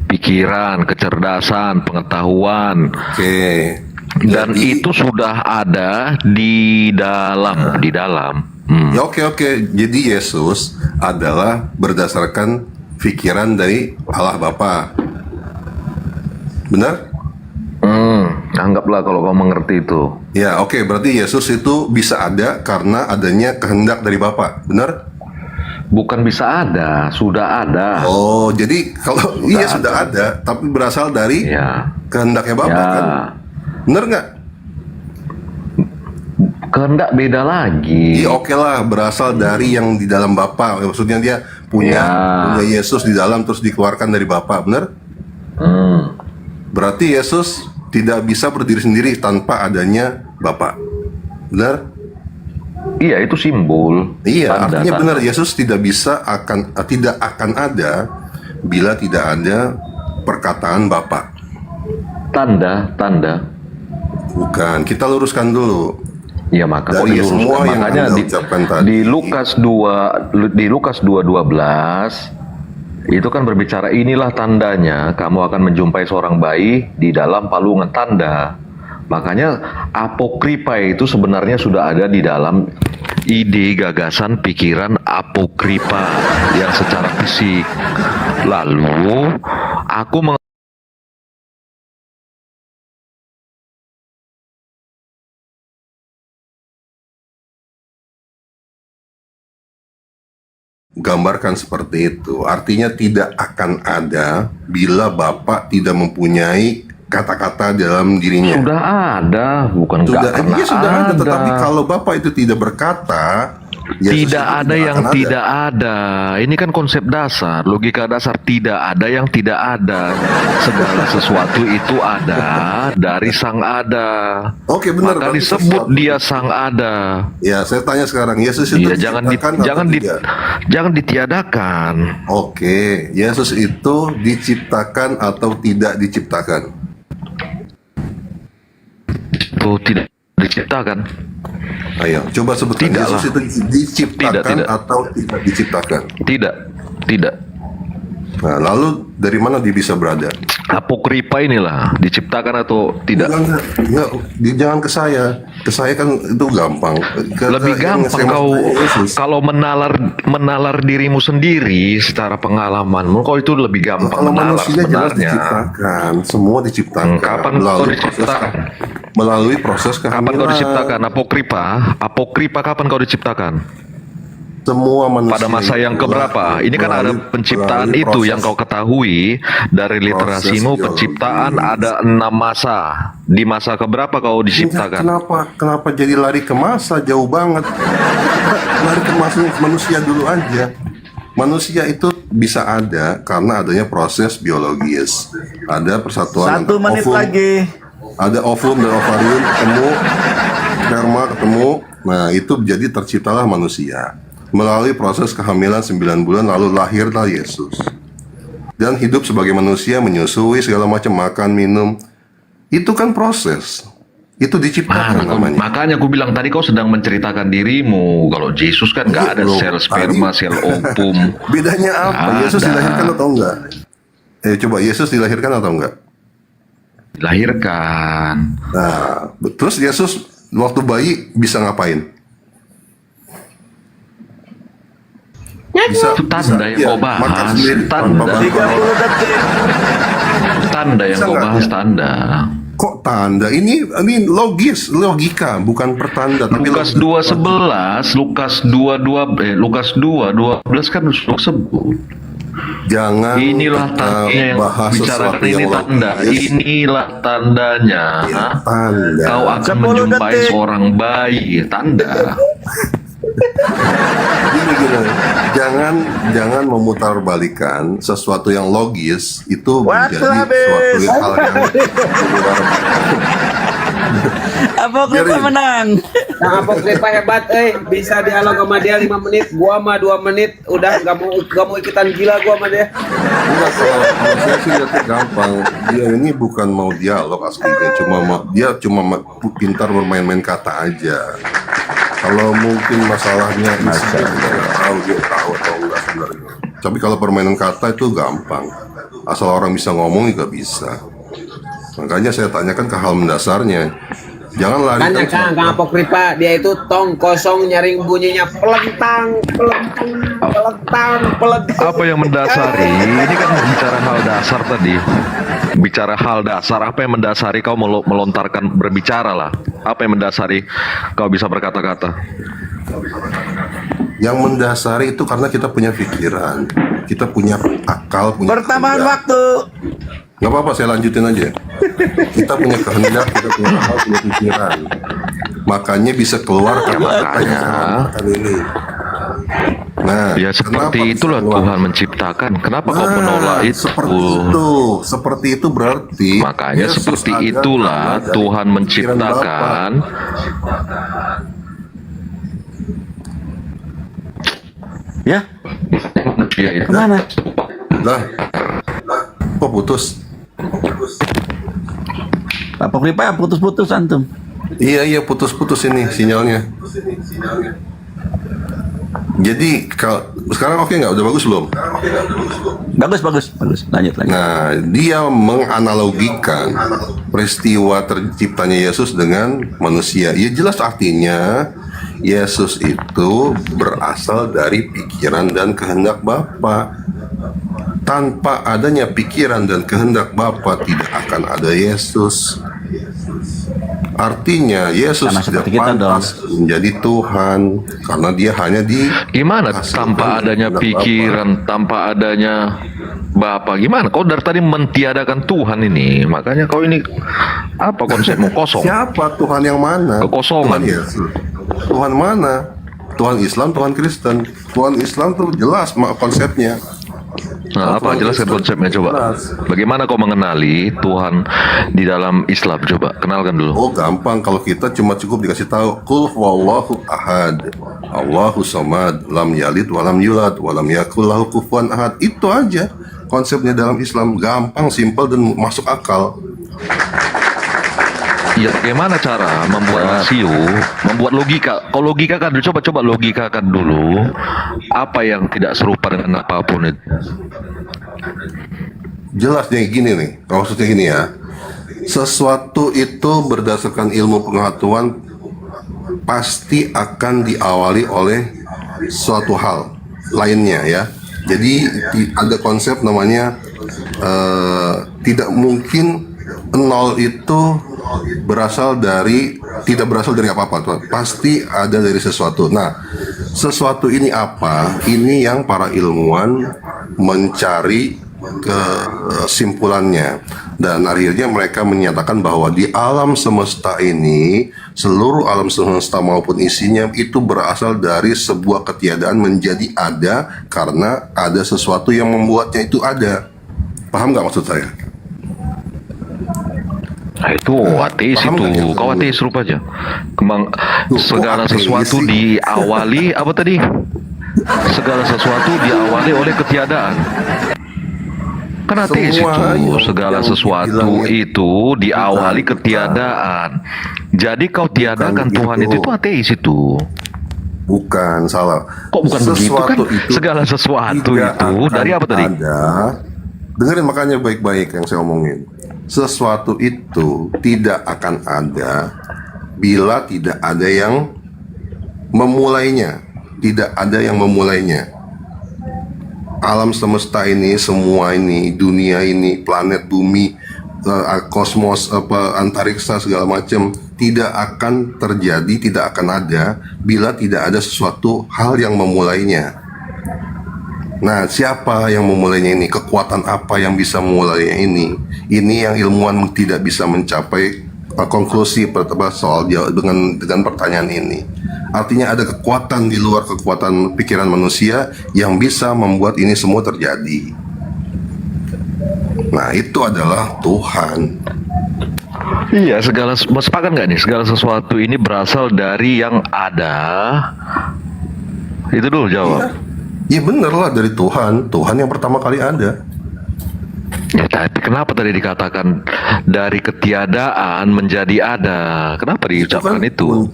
pikiran, kecerdasan, pengetahuan. Oke. Dan Jadi- itu sudah ada di dalam. Ya oke. Jadi Yesus adalah berdasarkan pikiran dari Allah Bapa. Benar? Anggaplah kalau kau mengerti itu. Ya oke. Berarti Yesus itu bisa ada karena adanya kehendak dari Bapa. Benar? Bukan bisa ada, sudah ada. Oh, jadi kalau iya sudah ada, tapi berasal dari Ya. kehendaknya Bapa Ya. kan? Benar nggak? Kehendak beda lagi. Iya oke lah, berasal dari yang di dalam Bapa. Maksudnya dia punya Yesus di dalam terus dikeluarkan dari Bapa, benar? Berarti Yesus tidak bisa berdiri sendiri tanpa adanya Bapa. Benar? Iya, itu simbol. Iya, Tanda, artinya tanda. benar Yesus tidak akan ada bila tidak ada perkataan Bapa. Tanda. Bukan, kita luruskan dulu. Ya, maka kok Dari diluruskan. semua yang Makanya Anda ucapkan tadi. di Lukas 2:12 itu kan berbicara, inilah tandanya kamu akan menjumpai seorang bayi di dalam palungan tanda. Makanya apokripa itu sebenarnya sudah ada di dalam ide, gagasan, pikiran apokripa yang secara fisik. Lalu aku Gambarkan seperti itu. Artinya tidak akan ada bila Bapak tidak mempunyai kata-kata dalam dirinya. sudah ada, bukan nggak Sudah, pernah iya sudah ada. ada. Tetapi kalau Bapak itu tidak berkata, Yesus Tidak itu ada yang akan tidak ada. Ini kan konsep dasar, logika dasar. Tidak ada yang tidak ada. Segala sesuatu itu ada dari sang ada. Oke, benar. Maka Berarti disebut sesuatu. dia sang ada. Ya, saya tanya sekarang, Yesus itu Iya, jangan diciptakan atau tidak? jangan ditiadakan. Oke, Yesus itu diciptakan atau tidak diciptakan? Itu tidak diciptakan. Ayo, coba sebutkan. Tidak Yesus lah. itu diciptakan Tidak. atau tidak diciptakan? Tidak. Nah, lalu dari mana dia bisa berada? Apokripa inilah diciptakan atau tidak. Enggak, jangan ke saya. Ke saya kan itu gampang. Lebih gampang kau kalau menalar dirimu sendiri secara pengalamanmu, kau itu lebih gampang Kalau menalar manusia jelas sebenarnya. diciptakan, semua diciptakan. Kapan kau diciptakan? Melalui proses Kapan kehamilan. kau diciptakan? Apokripa kapan kau diciptakan? Semua manusia. Pada masa yang keberapa? Ini kan ada penciptaan melalui itu proses. yang kau ketahui dari literasimu. biologis. Penciptaan ada 6 masa. Di masa keberapa kau diciptakan? Kenapa jadi lari ke masa jauh banget? Lari ke masa manusia dulu aja. Manusia itu bisa ada karena adanya proses biologis. Ada persatuan 1 menit ovum, lagi. ada ovum dan ovarium ketemu, sperma ketemu. Nah, itu jadi terciptalah manusia. Melalui proses kehamilan 9 bulan lalu lahirlah Yesus. Dan hidup sebagai manusia, menyusui segala macam, makan, minum. Itu kan proses. Itu diciptakan namanya. Makanya aku bilang tadi kau sedang menceritakan dirimu. Kalau Yesus kan nggak ada Belum. sel sperma, sel ovum. Bedanya apa? Nggak Yesus ada. dilahirkan atau enggak? Coba Yesus dilahirkan atau enggak? dilahirkan. Nah, terus Yesus waktu bayi bisa ngapain? Itu tanda yang Iya, kau makan bahas, sendiri tanda. tanpa bantuan. Tanda yang Bisa kau nggak bahas, dia? tanda. Kok tanda? Ini logis, logika, bukan pertanda. Tapi Lukas 2:11, Lukas 2:12 kan sudah sebut. jangan Inilah tandanya yang bahas bicarakan sesuatu ini yang tanda. logis. Inilah tandanya. Ya, tanda. Kau akan menjumpai seorang bayi. Tanda. Gini, jangan memutarbalikan sesuatu yang logis itu menjadi suatu hal yang Apokripa menang. Nah, Apokripa hebat, bisa dialog sama dia 5 menit, gua mah 2 menit, udah gak mau ikutan gila gua sama dia. Enggak, kalau saya sih lihatnya gampang. Dia ini bukan mau dialog aslinya, dia cuma pintar bermain-main kata aja. Kalau mungkin masalahnya isi, dia tahu atau enggak sebenarnya. Tapi kalau permainan kata itu gampang. Asal orang bisa ngomong juga bisa. Makanya saya tanyakan ke hal mendasarnya. Jangan lari. Tanya Kang Apokripa, dia itu tong kosong nyaring bunyinya pelentang. Apa yang mendasari? Ini kan bicara hal dasar tadi. Bicara hal dasar, apa yang mendasari kau melontarkan berbicara lah? Apa yang mendasari kau bisa berkata-kata? Yang mendasari itu karena kita punya pikiran, kita punya akal, punya Pertambahan kehendak. waktu. Nggak apa-apa, saya lanjutin aja. Kita punya kehendak, kita punya akal, punya pikiran. Makanya bisa keluar kata-kata yang mengatakan ini. Nah, Ya seperti itulah Tuhan menciptakan. Kenapa kau menolak itu? Seperti itu berarti. Makanya Yesus seperti ada itulah karena dari Tuhan pikiran menciptakan. Ya, Ya, itu. kemana? Lah, kok putus? Apokripa putus-putus antum. Iya putus-putus ini sinyalnya. Jadi kalau sekarang oke nggak? Udah bagus belum? Bagus. Lanjut. Nah, dia menganalogikan peristiwa terciptanya Yesus dengan manusia. Ya jelas artinya Yesus itu berasal dari pikiran dan kehendak Bapa. Tanpa adanya pikiran dan kehendak Bapa tidak akan ada Yesus. Artinya Yesus Sama tidak seperti kita pantas menjadi Tuhan karena dia hanya di Gimana tanpa adanya pikiran, tanpa adanya Bapa? Gimana? Kau dari tadi mentiadakan Tuhan ini. Makanya kau ini apa konsepmu kosong? Siapa Tuhan yang mana? Kekosongan. Tuhan Yesus. Tuhan mana? Tuhan Islam, Tuhan Kristen. Tuhan Islam tuh jelas konsepnya. Nah, apa jelaskan konsepnya coba? Bagaimana kau mengenali Tuhan di dalam Islam? Coba kenalkan dulu. Oh gampang, kalau kita cuma cukup dikasih tahu Qul huwallahu ahad, Allahu samad, lam yalid walam yulad walam yakul lahu kufuwan ahad. Itu aja konsepnya dalam Islam, gampang, simpel dan masuk akal. Ya bagaimana cara membuat rasio, membuat logika? Kau logikakan dulu, coba logikakan dulu apa yang tidak serupa dengan apapun itu. Jelasnya gini nih, maksudnya gini ya. Sesuatu itu berdasarkan ilmu pengetahuan pasti akan diawali oleh suatu hal lainnya ya. Jadi ada konsep namanya tidak mungkin nol itu tidak berasal dari apa-apa, Tuhan. Pasti ada dari sesuatu. Nah, sesuatu ini apa? Ini yang para ilmuwan mencari kesimpulannya. Dan akhirnya mereka menyatakan bahwa di alam semesta ini, seluruh alam semesta maupun isinya itu berasal dari sebuah ketiadaan menjadi ada karena ada sesuatu yang membuatnya itu ada. Paham nggak maksud saya? Nah, itu ateis paham itu. nggak ya? Kau ateis rupanya. Segala ateis sesuatu sih? diawali apa tadi? Segala sesuatu diawali oleh ketiadaan. Kan ateis Semua itu. Segala yang sesuatu dibilang itu diawali bukan. ketiadaan. Jadi kau tiadakan Tuhan begitu. itu ateis itu. Bukan, salah. Kok bukan begitu kan? Itu Segala sesuatu tidak itu akan dari apa tadi? Ada. Dengerin makanya baik-baik yang saya omongin. sesuatu itu tidak akan ada bila tidak ada yang memulainya. Tidak ada yang memulainya. Alam semesta ini, semua ini, dunia ini, planet bumi, kosmos, antariksa segala macam tidak akan terjadi, tidak akan ada bila tidak ada sesuatu hal yang memulainya. Nah, siapa yang memulainya ini? Kekuatan apa yang bisa memulainya ini? Ini yang ilmuwan tidak bisa mencapai konklusi soal dengan pertanyaan ini. Artinya ada kekuatan di luar kekuatan pikiran manusia yang bisa membuat ini semua terjadi. Nah, itu adalah Tuhan. Iya, sepakat nggak nih? Segala sesuatu ini berasal dari yang ada. Itu dulu jawab. Iya bener lah, dari Tuhan. Tuhan yang pertama kali ada. Ya, tapi kenapa tadi dikatakan dari ketiadaan menjadi ada? Kenapa diucapkan itu?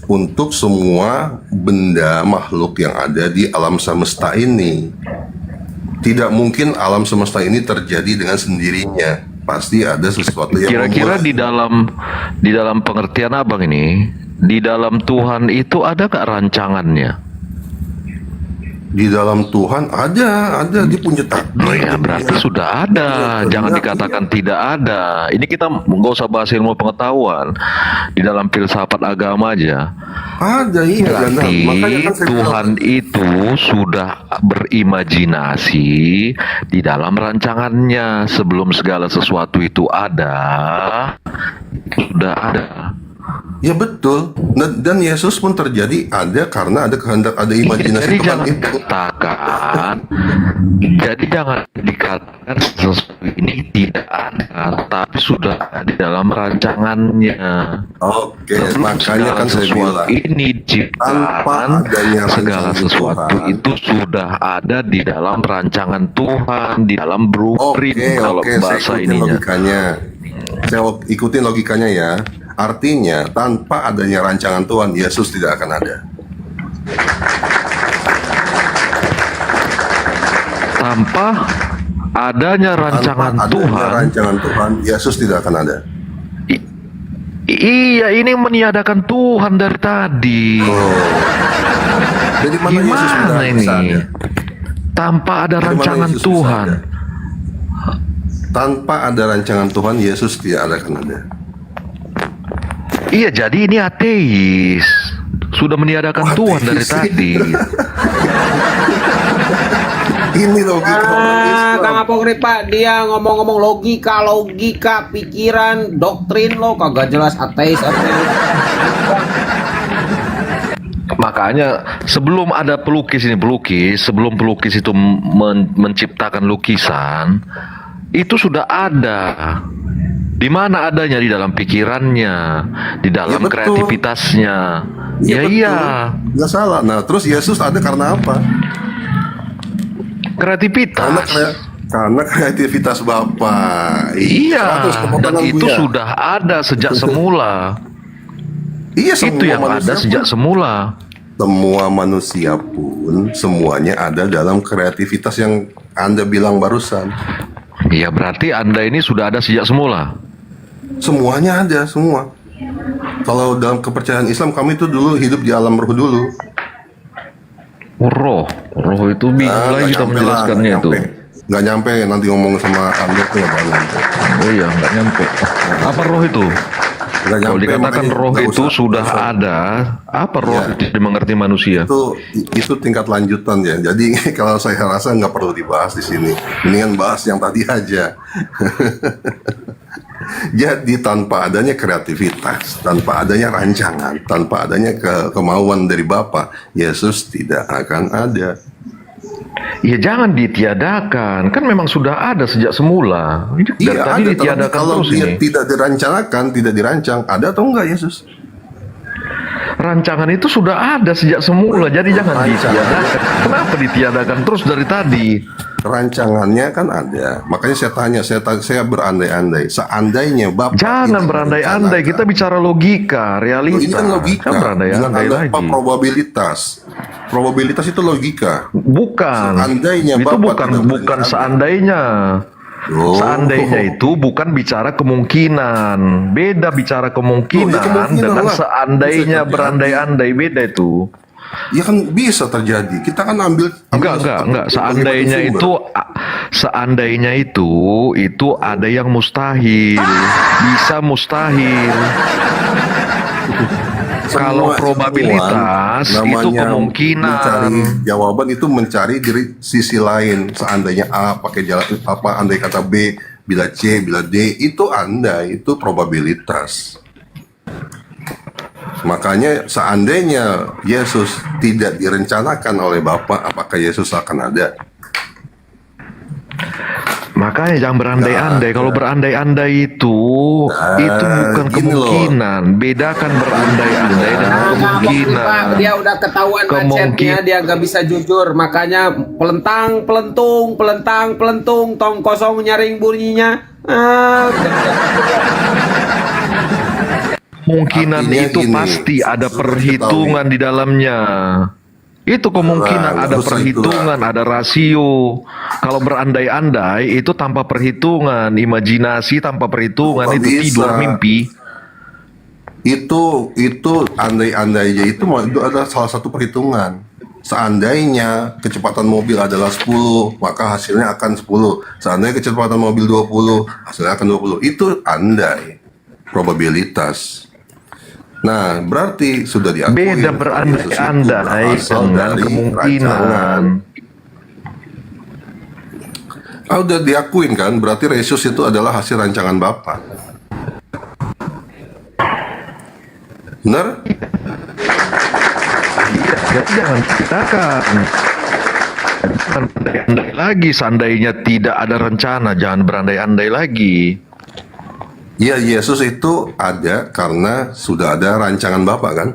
Untuk semua benda makhluk yang ada di alam semesta ini. Tidak mungkin alam semesta ini terjadi dengan sendirinya. Pasti ada sesuatu yang kira-kira di dalam pengertian abang ini, di dalam Tuhan itu ada gak rancangannya? Di dalam Tuhan ada dia punya takdir. Oh ya, berarti sudah ada. Jangan dikatakan tidak ada. Ini kita nggak usah bahas ilmu pengetahuan. Di dalam filsafat agama aja. Ada, iya. Berarti Makanya kan Tuhan itu sudah berimajinasi di dalam rancangannya sebelum segala sesuatu itu ada. Sudah ada. Ya betul. Dan Yesus pun terjadi ada karena ada kehendak, ada imajinasi Tuhan itu. Jadi jangan dikatakan sesuatu ini tidak ada, tapi sudah ada di dalam rancangannya. Oke, makanya kan saya bilang ini diciptakan, segala sesuatu itu sudah ada di dalam rancangan Tuhan, di dalam blueprint. Kalau bahasa ininya. Saya ikutin logikanya ya. Artinya tanpa adanya rancangan Tuhan, Yesus tidak akan ada. Tanpa adanya rancangan Tuhan, Yesus tidak akan ada. Iya, ini meniadakan Tuhan dari tadi. Jadi mana Yesus ini? Tanpa ada rancangan Tuhan. Tanpa ada rancangan Tuhan, Yesus tidak akan ada. Iya, jadi ini ateis. Sudah meniadakan Tuhan dari tadi. Ini logika. Kang Apokrif Pak, dia ngomong-ngomong logika, pikiran, doktrin lo kagak jelas ateis. Makanya sebelum ada sebelum pelukis itu menciptakan lukisan, itu sudah ada. Di mana adanya? Di dalam pikirannya, di dalam kreativitasnya. Iya. Nggak salah. Nah, terus Yesus ada karena apa? Kreativitas. Karena kreativitas Bapa. Iya. Dan itu sudah ada sejak semula. Iya, itu yang ada sejak semula. Semua manusia pun semuanya ada dalam kreativitas yang Anda bilang barusan. Iya, berarti Anda ini sudah ada sejak semula. Semuanya ada, semua. Kalau dalam kepercayaan Islam, kami itu dulu hidup di alam roh dulu. Roh itu bingung lagi kita menjelaskannya itu. Nggak nyampe, nanti ngomong sama Anda tuh nggak nyampe. Oh iya, nggak nyampe. Apa roh itu? Kalau dikatakan roh itu sudah ada, apa roh itu dimengerti manusia? Itu tingkat lanjutan ya. Jadi kalau saya rasa nggak perlu dibahas di sini. Mendingan bahas yang tadi aja. Jadi tanpa adanya kreativitas, tanpa adanya rancangan, tanpa adanya kemauan dari Bapa, Yesus tidak akan ada. Ya jangan ditiadakan, kan memang sudah ada sejak semula. Dari tadi ada, ditiadakan kalau terus dia ini. tidak direncanakan, tidak dirancang, ada atau enggak Yesus? Rancangan itu sudah ada sejak semula, jadi jangan ditiadakan. Kenapa ditiadakan terus dari tadi? Rancangannya kan ada. Makanya saya tanya, saya berandai-andai. Seandainya Bapak jangan berandai-andai, kita bicara logika, realita. Ini kan logika. Jangan berandai-andai lagi. Apa probabilitas? Probabilitas itu logika. Bukan. Seandainya itu Bapak bukan seandainya. Oh. Seandainya itu bukan bicara kemungkinan. Beda bicara kemungkinan, kemungkinan dengan lah. seandainya Bisa berandai-andai, beda itu. Ya kan bisa terjadi. Kita kan ambil Enggak. Seandainya itu ada yang mustahil, bisa mustahil. Kalau probabilitas itu namanya kemungkinan. mencari jawaban itu mencari dari sisi lain. Seandainya A pakai jalan apa, andai kata B, bila C, bila D, itu andai, itu probabilitas. Makanya seandainya Yesus tidak direncanakan oleh Bapa, apakah Yesus akan ada? Makanya jangan berandai-andai. Kalau berandai-andai itu bukan gini loh. kemungkinan. Bedakan berandai-andai dengan Pak, kemungkinan. dia udah ketahuan macetnya, dia nggak bisa jujur, makanya pelentung, tong kosong nyaring bunyinya. Kemungkinan Artinya itu gini, pasti ada sudah perhitungan di dalamnya. Itu kemungkinan Nah, ada nggak usah perhitungan, ada rasio. Kalau berandai-andai itu tanpa perhitungan, imajinasi tanpa perhitungan, Nggak itu bisa. tidur mimpi. Itu andai-andainya itu adalah salah satu perhitungan. Seandainya kecepatan mobil adalah 10, maka hasilnya akan 10. Seandainya kecepatan mobil 20, hasilnya akan 20. Itu andai, probabilitas. Nah, berarti sudah diakui. Beda berandai-andai dengan kemungkinan. Udah diakuin kan, berarti Yesus itu adalah hasil rancangan Bapa. Benar? Jadi jangan katakan. Jangan berandai-andai lagi. Seandainya tidak ada rencana, jangan berandai-andai lagi. Ya, Yesus itu ada karena sudah ada rancangan Bapa kan?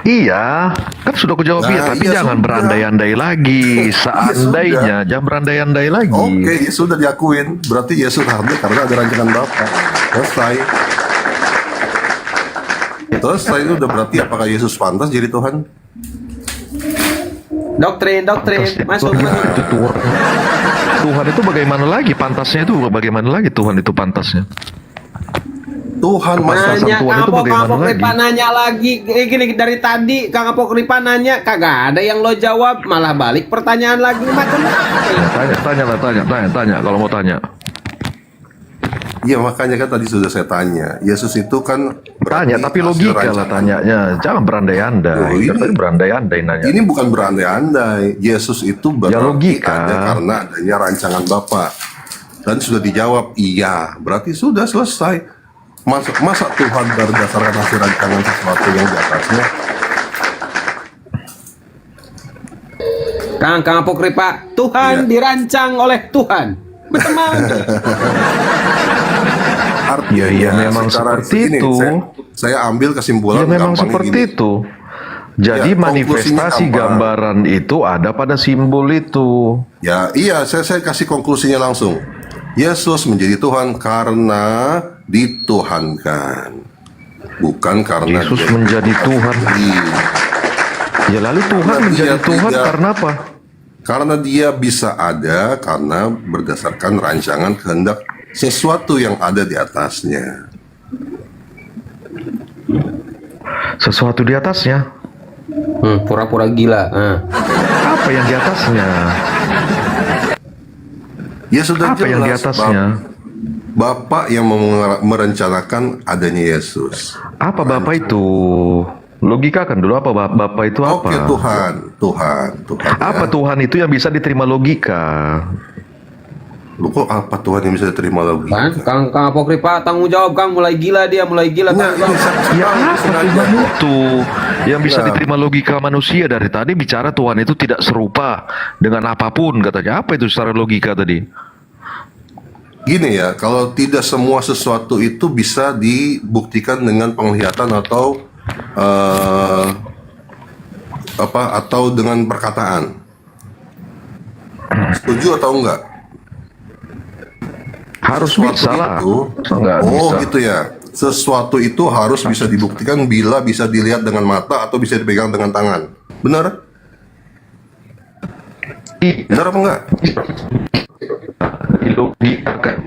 Iya, kan sudah kujawab Nah, tapi iya, jangan sudah. berandai-andai lagi. Seandainya, jangan berandai-andai lagi. Oke, ya sudah diakuin. Berarti Yesus ada karena ada rancangan Bapa. Selesai. Selesai itu udah berarti apakah Yesus pantas jadi Tuhan? Doktrin, masuk. Itu Tuhan itu bagaimana lagi pantasnya itu? Bagaimana lagi Tuhan itu pantasnya? Tuhan Nanya, Tuhan Kang itu bagaimana Apok lagi? Ripa nanya lagi. Gini dari tadi Kang Apok Ripa nanya, kagak ada yang lo jawab, malah balik pertanyaan lagi macam apa? Tanya kalau mau tanya. Iya, makanya kan tadi sudah saya tanya. Yesus itu kan Tanya tapi logika lah tanyanya. Jangan berandai-andai. Tadi berandai-andai nanya. Ini bukan berandai-andai. Yesus itu berarti logika. ada karena adanya rancangan Bapa. Dan sudah dijawab iya. Berarti sudah selesai. Masa Tuhan berdasarkan hasil rancangan sesuatu yang di atasnya? Kang Apok Ripa, Tuhan dirancang oleh Tuhan. Berteman. Artinya, Ya memang secara seperti ini, itu. Saya ambil kesimpulan Ya memang gampangnya seperti gini. itu. Jadi Ya, manifestasi konklusinya apa? gambaran itu ada pada simbol itu. Ya, iya, saya kasih konklusinya langsung. Yesus menjadi Tuhan karena dituhankan. Bukan karena Yesus dia menjadi Tuhan. Ya lalu Tuhan Karena menjadi dia Tuhan tidak- karena apa? Karena dia bisa ada karena berdasarkan rancangan kehendak sesuatu yang ada di atasnya. Sesuatu di atasnya. Pura-pura gila. Apa yang di atasnya? Ya sudah Apa yang di jelas, atasnya? Bapak yang merencanakan adanya Yesus. Apa Bapak itu? Logikakan dulu apa Bapak itu apa? Oke, Tuhan. Apa Tuhan itu yang bisa diterima logika? Lu kok apa Tuhan yang bisa diterima logika? Kang Apok Ripa tanggung jawab Kang, mulai gila. Ya apa Tuhan itu yang bisa diterima logika manusia? Dari tadi bicara Tuhan itu tidak serupa dengan apapun katanya. Apa itu secara logika tadi? Gini ya, kalau tidak semua sesuatu itu bisa dibuktikan dengan penglihatan atau atau dengan perkataan. Setuju atau enggak? Harus Sesuatu bisa lah. itu, Nggak bisa. gitu ya. Sesuatu itu harus bisa dibuktikan bila bisa dilihat dengan mata atau bisa dipegang dengan tangan. Benar? Benar apa enggak? Dilogikakan.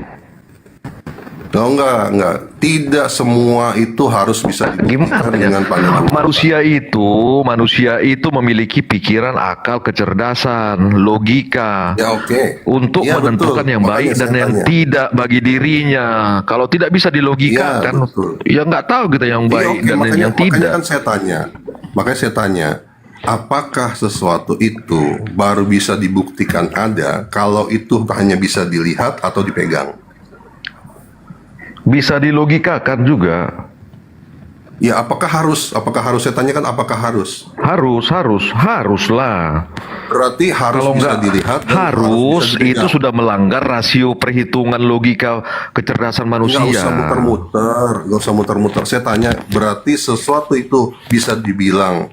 Oh, enggak. Tidak semua itu harus bisa dibuktikan dengan pandangan Manusia itu memiliki pikiran, akal, kecerdasan, logika. Ya oke. Untuk Ya, menentukan betul. yang Makanya baik dan saya yang tanya. tidak bagi dirinya. Kalau tidak bisa dilogikakan, Ya, betul. ya nggak tahu kita yang Iya, baik oke, dan makanya yang tidak. kan makanya saya tanya, apakah sesuatu itu baru bisa dibuktikan ada kalau itu hanya bisa dilihat atau dipegang? Bisa dilogikakan juga. Ya, apakah harus? Saya tanyakan apakah harus? Haruslah. Berarti harus Kalau bisa nggak dilihat dan harus, bisa dipegang. itu sudah melanggar rasio perhitungan logika kecerdasan manusia. Nggak usah muter-muter. Saya tanya, berarti sesuatu itu bisa dibilang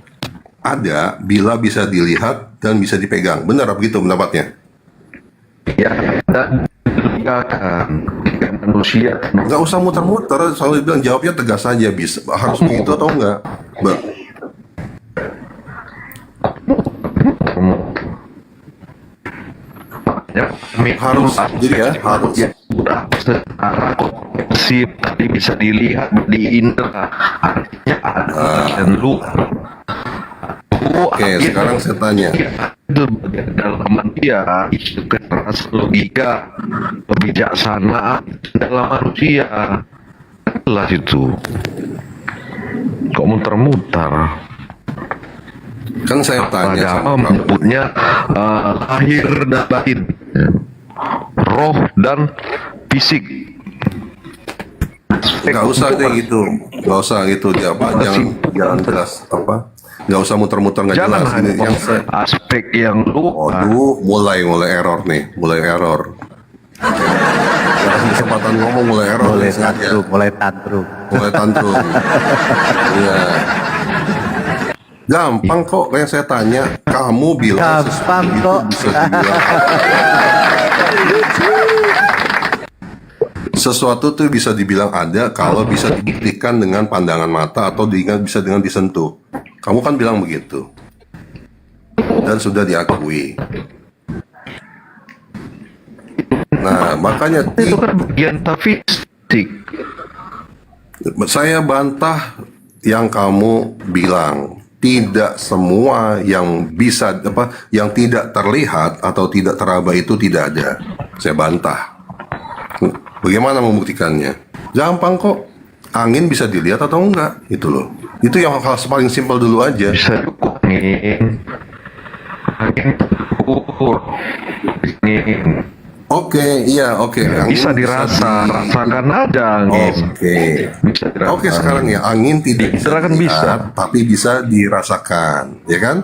ada bila bisa dilihat dan bisa dipegang. Benar begitu pendapatnya? Ya, dan dilogikakan manusia. Nggak usah muter-muter, selalu bilang jawabnya tegas saja, bisa harus begitu atau enggak? Harus, jadi ya harus. Secara komprehensif tadi bisa dilihat di indera, artinya ada dan luar. Oke, sekarang saya tanya. Itu bagian dalaman dia, itu keras logika, kebijaksanaan dalam manusia. Jelas itu. Kok muter-muter? Kan saya tanya sama kamu. Menyebutnya lahir dan batin, roh dan fisik. Nggak usah kayak gitu, jangan jelas apa? Nggak usah muter-muter, nggak Jangan jelas. Ini yang aspek yang luar. Waduh, mulai error nih, mulai error. Kasih kesempatan ngomong mulai error. Mulai tantrum. Iya. Gampang kok, kayak saya tanya, kamu bilang Gampang kok. bisa dibilang sesuatu tuh bisa dibilang ada kalau bisa dibuktikan dengan pandangan mata atau bisa dengan disentuh. Kamu kan bilang begitu. Dan sudah diakui. Nah, makanya Itu kan bagian fisik. saya bantah yang kamu bilang. Tidak semua yang bisa yang tidak terlihat atau tidak teraba itu tidak ada. Saya bantah. Bagaimana membuktikannya? Gampang kok. Angin bisa dilihat atau enggak? Itu loh. Itu yang hal paling simpel dulu aja. Bisa angin ukur, angin. Oke. Angin Bisa rasakan ada angin. Bisa dirasakan. Oke, sekarang ya angin tidak bisa kan dilihat, bisa. tapi bisa dirasakan, ya kan?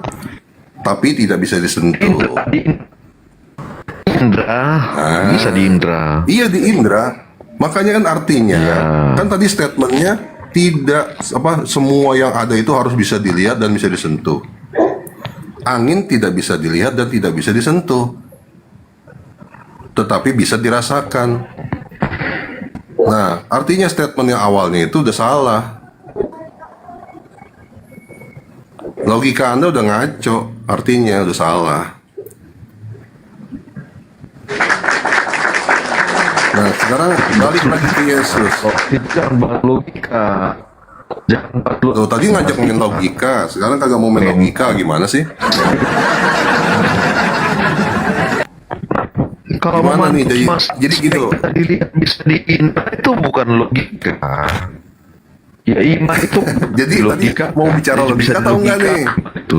Tapi tidak bisa disentuh. Indra, bisa diindra. Iya, di indra. Makanya kan artinya, kan tadi statementnya tidak semua yang ada itu harus bisa dilihat dan bisa disentuh. Angin tidak bisa dilihat dan tidak bisa disentuh, tetapi bisa dirasakan. Nah, artinya statement yang awalnya itu udah salah. Logika Anda udah ngaco, artinya udah salah. Nah, sekarang balik lagi ke Yesus. Jangan bahas logika. Jangan bahas logika. Tuh, tadi ngajak main logika, sekarang kagak mau main logika, gimana sih? Kalau Gimana nih? Jadi gitu. bisa dilihat, bisa diindra, itu bukan logika. Ya iman itu Jadi logika. tadi mau bicara logika atau enggak nih? Itu.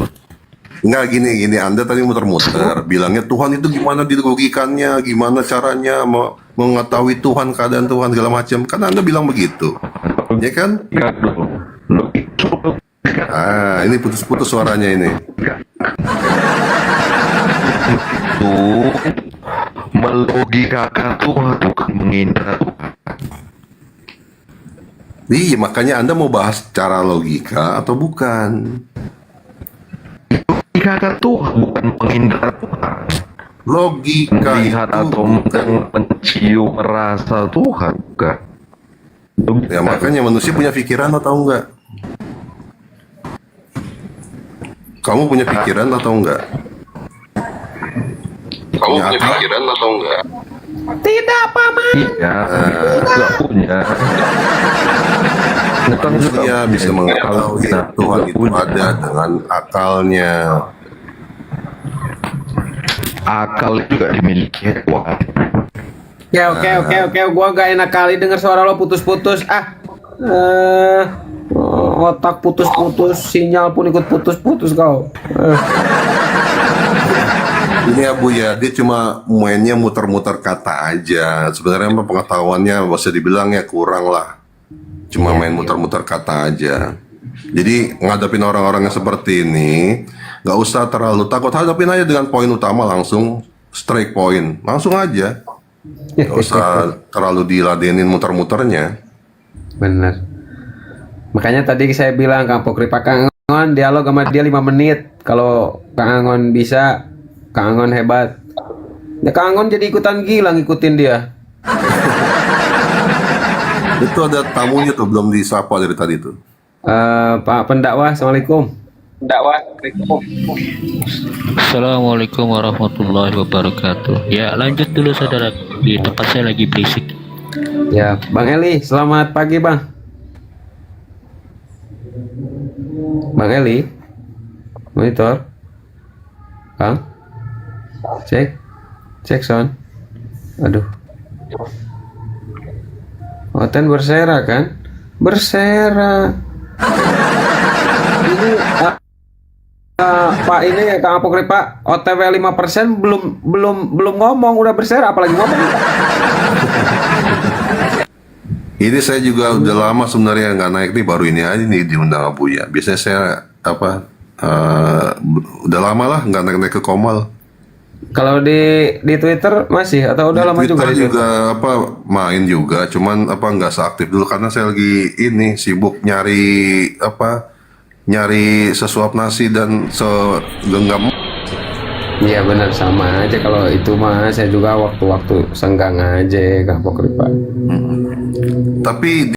Enggak, gini, Anda tadi muter-muter, bilangnya Tuhan itu gimana dilogikannya, gimana caranya mengetahui Tuhan, keadaan Tuhan, segala macam. Kan Anda bilang begitu, ya kan? Ini putus-putus suaranya ini. Itu melogikakan Tuhan, bukan mengindra Tuhan. Iya, makanya Anda mau bahas cara logika atau bukan? Logikakan Tuhan, bukan mengindra Tuhan. Logika Melihat itu atau mencium rasa Tuhan, bukan. ya, makanya manusia punya pikiran atau enggak? Kamu punya pikiran atau enggak? punya akal? pikiran atau enggak? Tidak, Paman. Iya, nggak punya. Manusia bisa mengetahui Tuhan itu ada dengan akalnya. Akal juga dimiliki Tuhan. Ya oke, gua gak enak kali denger suara lo putus-putus. Otak putus-putus, sinyal pun ikut putus-putus kau. Ini Abu ya, dia cuma mainnya muter-muter kata aja. Sebenarnya mah pengetahuannya bisa dibilang ya kurang lah. Cuma main muter-muter kata aja. Jadi ngadapin orang-orang yang seperti ini, nggak usah terlalu takut. Hadapin aja dengan poin utama langsung, straight point. Langsung aja. Nggak usah terlalu diladenin muter-muternya. Bener. Makanya tadi saya bilang Kang Pokripa, Kang Angon dialog sama dia 5 menit. Kalau Kang Angon bisa, Kang Angon hebat. Ya Kang Angon jadi ikutan gila ngikutin dia. Itu ada tamunya tuh belum disapa dari tadi tuh. Pak pendakwah, assalamualaikum. Assalamualaikum warahmatullahi wabarakatuh. Ya lanjut dulu saudara, di tempat saya lagi berisik. Ya Bang Eli, selamat pagi Bang. Bang Eli, monitor. Bang, cek sound. Aduh. Oten bersera kan? Bersera. Ini Pak ini ya Kang Apokripa, OTW 5% belum ngomong udah bersera, apalagi ngomong. Ini saya juga udah lama sebenarnya nggak naik nih, baru ini aja nih diundang Abu ya. Biasanya saya udah lama lah nggak naik ke Komal. Kalau di Twitter masih atau udah lama juga di Twitter? Juga main juga, cuman nggak seaktif dulu karena saya lagi ini sibuk nyari sesuap nasi dan segenggam. Iya benar, sama aja kalau itu mah saya juga waktu-waktu senggang aja Kang Pokripa. Tapi